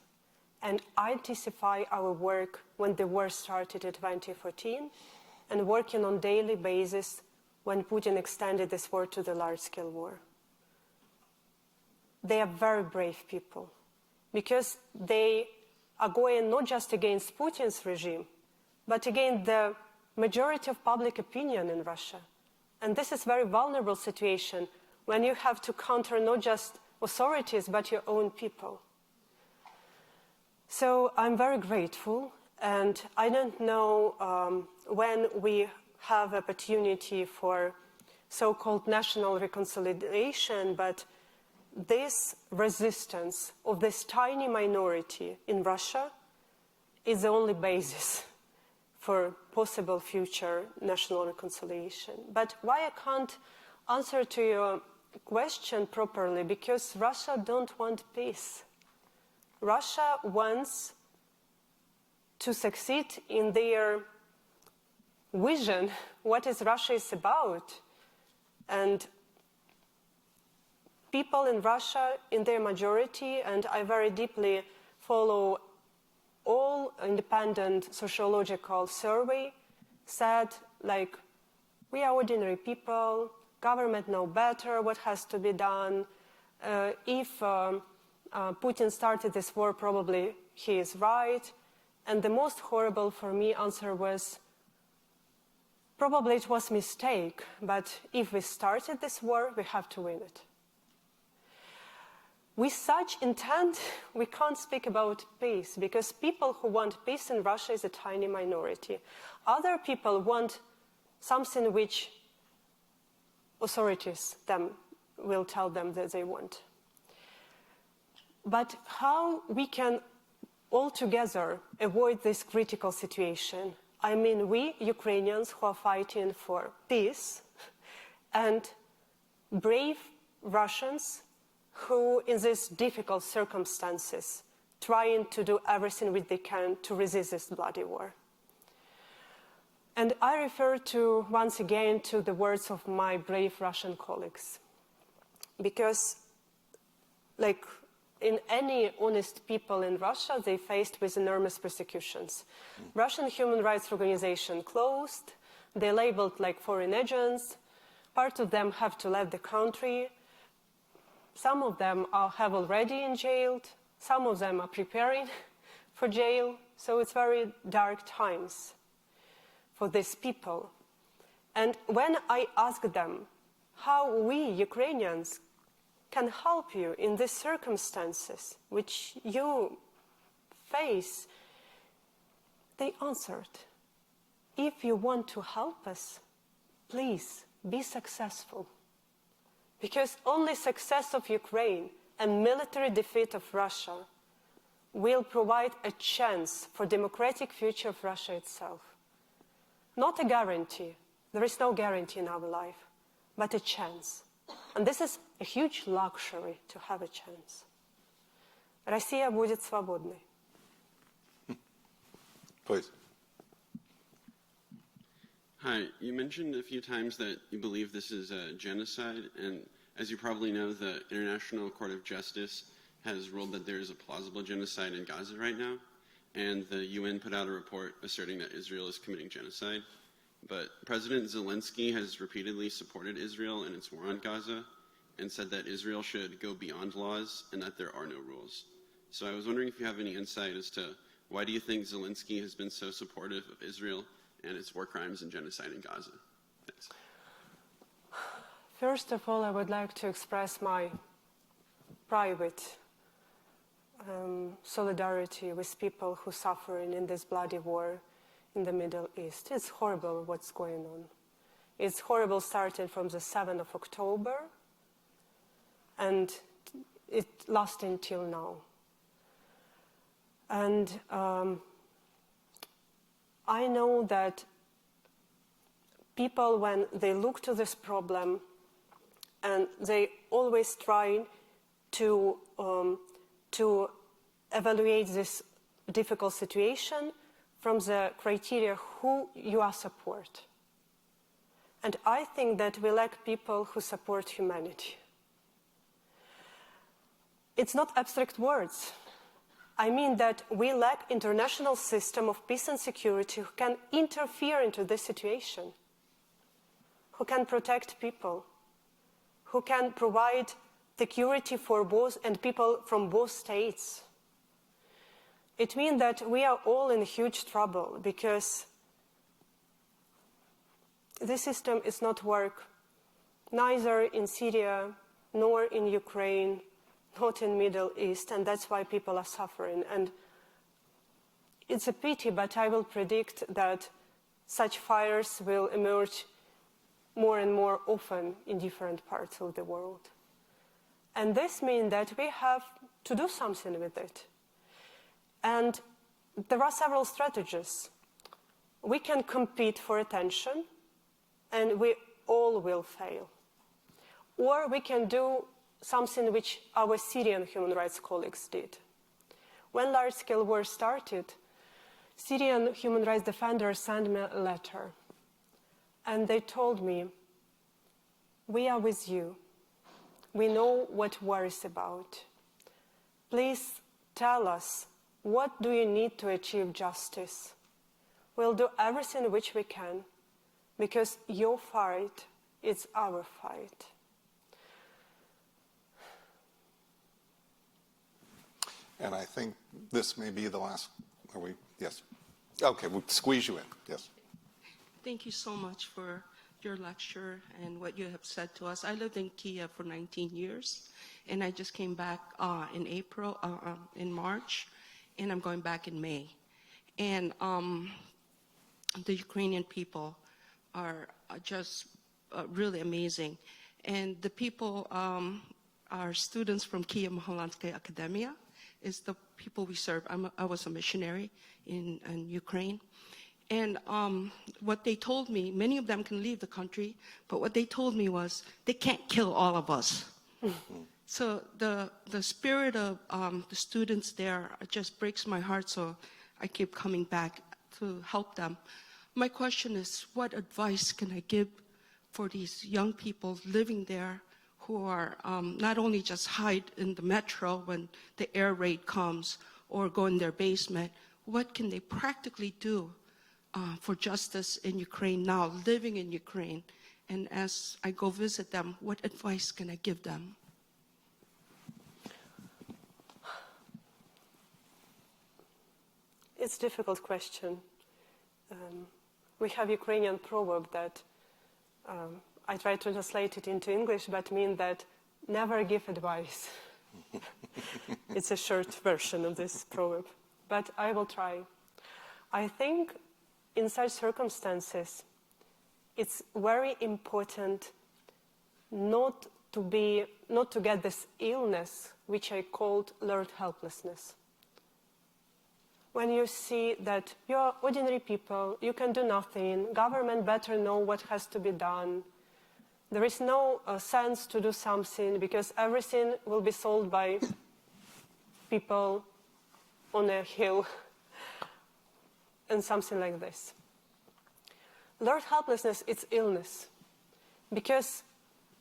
And I intensify our work when the war started in 2014 and working on a daily basis when Putin extended this war to the large-scale war. They are very brave people because they are going not just against Putin's regime, but against the majority of public opinion in Russia. And this is a very vulnerable situation when you have to counter not just authorities, but your own people. So I'm very grateful, and I don't know when we have opportunity for so-called national reconciliation, but this resistance of this tiny minority in Russia is the only basis for possible future national reconciliation. But why I can't answer to your question properly? Because Russia don't want peace. Russia wants to succeed in their vision, what is Russia is about. And people in Russia, in their majority, and I very deeply follow all independent sociological survey, said We are ordinary people. Government know better what has to be done. If Putin started this war, probably he is right. And the most horrible for me answer was, probably it was a mistake, but if we started this war, we have to win it. With such intent, we can't speak about peace, because people who want peace in Russia is a tiny minority. Other people want something which authorities will tell them that they want. But how we can all together avoid this critical situation? I mean, we Ukrainians who are fighting for peace, and brave Russians who, in these difficult circumstances, trying to do everything which they can to resist this bloody war. And I refer to, once again, to the words of my brave Russian colleagues. Because, like in any honest people in Russia, they faced with enormous persecutions. Russian human rights organization closed, they labeled like foreign agents, part of them have to leave the country, some of them have already been jailed, some of them are preparing for jail, so it's very dark times for these people. And when I ask them how we Ukrainians can help you in these circumstances which you face, they answered, if you want to help us, please be successful. Because only success of Ukraine and military defeat of Russia will provide a chance for democratic future of Russia itself. Not a guarantee. There is no guarantee in our life, but a chance. And this is a huge luxury to have a chance. Россия будет свободной. Please. Hi, you mentioned a few times that you believe this is a genocide, and as you probably know, the International Court of Justice has ruled that there is a plausible genocide in Gaza right now, and the UN put out a report asserting that Israel is committing genocide. But President Zelensky has repeatedly supported Israel in its war on Gaza and said that Israel should go beyond laws and that there are no rules. So I was wondering if you have any insight as to why do you think Zelensky has been so supportive of Israel and its war crimes and genocide in Gaza? Thanks. First of all, I would like to express my private solidarity with people who are suffering in this bloody war in the Middle East. It's horrible what's going on. It's horrible starting from the 7th of October, and it lasting till now. And I know that people, when they look to this problem, and they always try to evaluate this difficult situation from the criteria who you are support. And I think that we lack people who support humanity. It's not abstract words. I mean that we lack international system of peace and security who can interfere into this situation, who can protect people, who can provide security for both and people from both states. It means that we are all in huge trouble because this system is not work neither in Syria nor in Ukraine, not in Middle East, and that's why people are suffering. And it's a pity, but I will predict that such fires will emerge more and more often in different parts of the world. And this means that we have to do something with it. And there are several strategies. We can compete for attention, and we all will fail. Or we can do something which our Syrian human rights colleagues did. When large-scale war started, Syrian human rights defenders sent me a letter, and they told me, we are with you. We know what war is about. Please tell us, what do you need to achieve justice? We'll do everything which we can because your fight is our fight. And I think this may be the last, are we, yes. Okay, we'll squeeze you in, yes. Thank you so much for your lecture and what you have said to us. I lived in Kyiv for 19 years, and I just came back in March, and I'm going back in May. And the Ukrainian people are just really amazing. And the people are students from Kyiv-based Academia, is the people we serve. I was a missionary in Ukraine. And what they told me, many of them can leave the country, but what they told me was, they can't kill all of us. So the spirit of the students there just breaks my heart, so I keep coming back to help them. My question is, what advice can I give for these young people living there who are not only just hide in the metro when the air raid comes or go in their basement, what can they practically do for justice in Ukraine now, living in Ukraine? And as I go visit them, what advice can I give them? It's a difficult question. We have Ukrainian proverb that I try to translate it into English, but mean that never give advice. It's a short version of this proverb, but I will try. I think in such circumstances, it's very important not to get this illness, which I called learned helplessness. When you see that you're ordinary people, you can do nothing, government better know what has to be done, there is no sense to do something because everything will be solved by people on a hill and something like this. Learned helplessness is illness because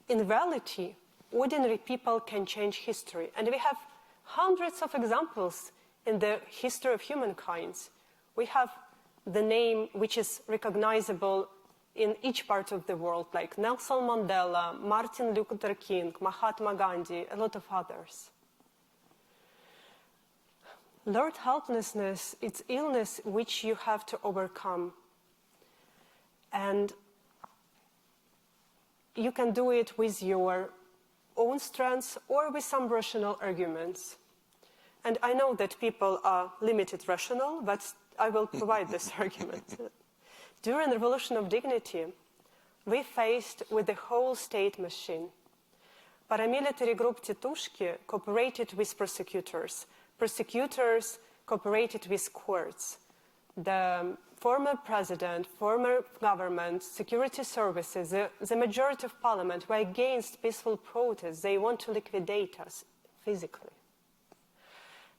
in reality, ordinary people can change history. And we have hundreds of examples in the history of humankind. We have the name which is recognizable in each part of the world, like Nelson Mandela, Martin Luther King, Mahatma Gandhi, a lot of others. Learned helplessness, it's illness which you have to overcome. And you can do it with your own strengths or with some rational arguments. And I know that people are limited rational, but I will provide this argument. During the Revolution of Dignity, we faced with the whole state machine. Paramilitary group Titushki cooperated with prosecutors. Prosecutors cooperated with courts. The former president, former government, security services, the majority of parliament were against peaceful protests. They want to liquidate us physically.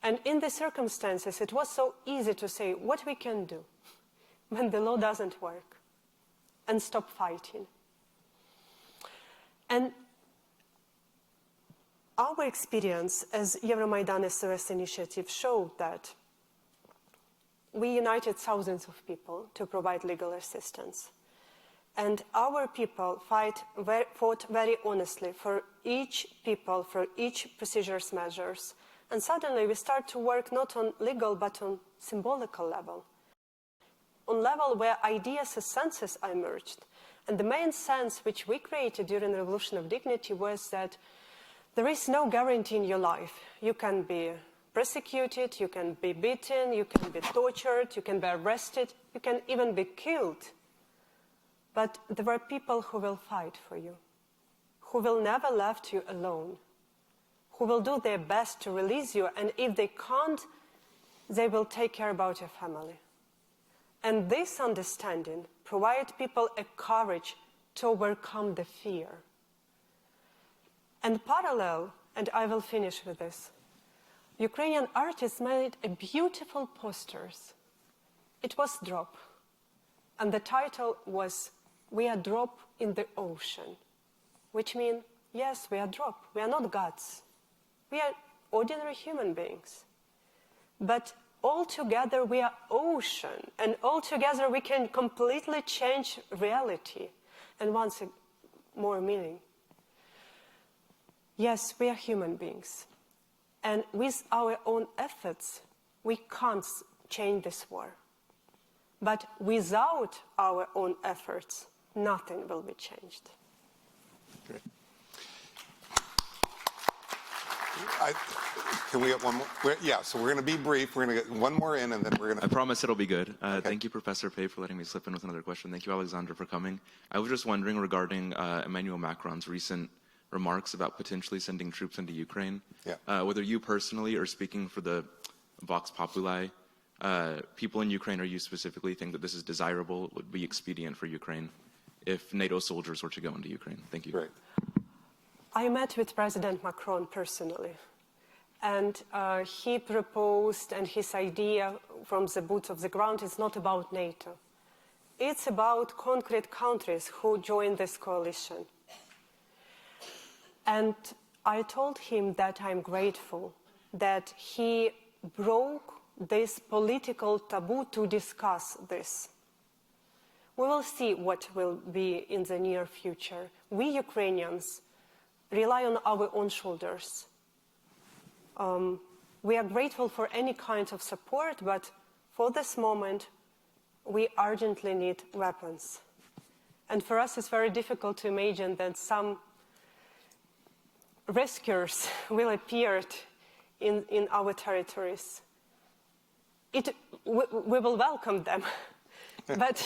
And in the circumstances, it was so easy to say what we can do when the law doesn't work and stop fighting. And our experience as Euromaidan SOS initiative showed that we united thousands of people to provide legal assistance. And our people fought very honestly for each people, for each procedures measures. And suddenly we start to work not on legal but on symbolical level. On level where ideas and senses are merged. And the main sense which we created during the Revolution of Dignity was that there is no guarantee in your life. You can be persecuted, you can be beaten, you can be tortured, you can be arrested, you can even be killed. But there are people who will fight for you, who will never leave you alone, who will do their best to release you, and if they can't, they will take care about your family. And this understanding provides people a courage to overcome the fear. And parallel, and I will finish with this, Ukrainian artists made a beautiful posters. It was drop. And the title was, "We are drop in the ocean," which means, yes, we are drop. We are not gods. We are ordinary human beings. But all together we are ocean, and all together we can completely change reality. And once more meaning. Yes, we are human beings. And with our own efforts, we can't change this war. But without our own efforts, nothing will be changed. Great. Can we have one more? Yeah, so we're going to be brief. We're going to get one more in, and then we're going to... I promise it'll be good. Thank you, Professor Pape, for letting me slip in with another question. Thank you, Oleksandra, for coming. I was just wondering regarding Emmanuel Macron's recent remarks about potentially sending troops into Ukraine. Yeah. Whether you personally or speaking for the Vox Populi, people in Ukraine or you specifically think that this is desirable, would be expedient for Ukraine if NATO soldiers were to go into Ukraine? Thank you. Great. I met with President Macron personally, and he proposed, and his idea from the boots of the ground is not about NATO. It's about concrete countries who join this coalition. And I told him that I'm grateful that he broke this political taboo to discuss this. We will see what will be in the near future. We Ukrainians rely on our own shoulders. We are grateful for any kind of support, but for this moment, we urgently need weapons. And for us, it's very difficult to imagine that some rescuers will appear in our territories. We will welcome them, but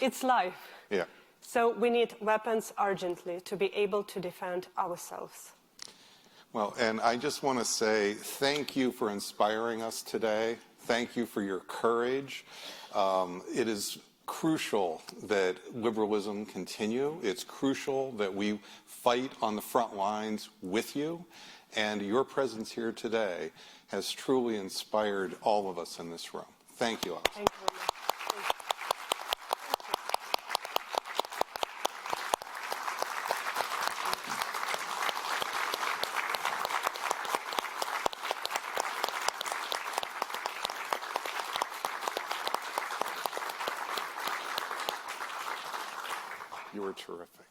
it's life. Yeah. So we need weapons urgently to be able to defend ourselves. Well, and I just want to say thank you for inspiring us today. Thank you for your courage. It is crucial that liberalism continue. It's crucial that we fight on the front lines with you. And your presence here today has truly inspired all of us in this room. Thank you, Alex. Thank you very much. You were terrific.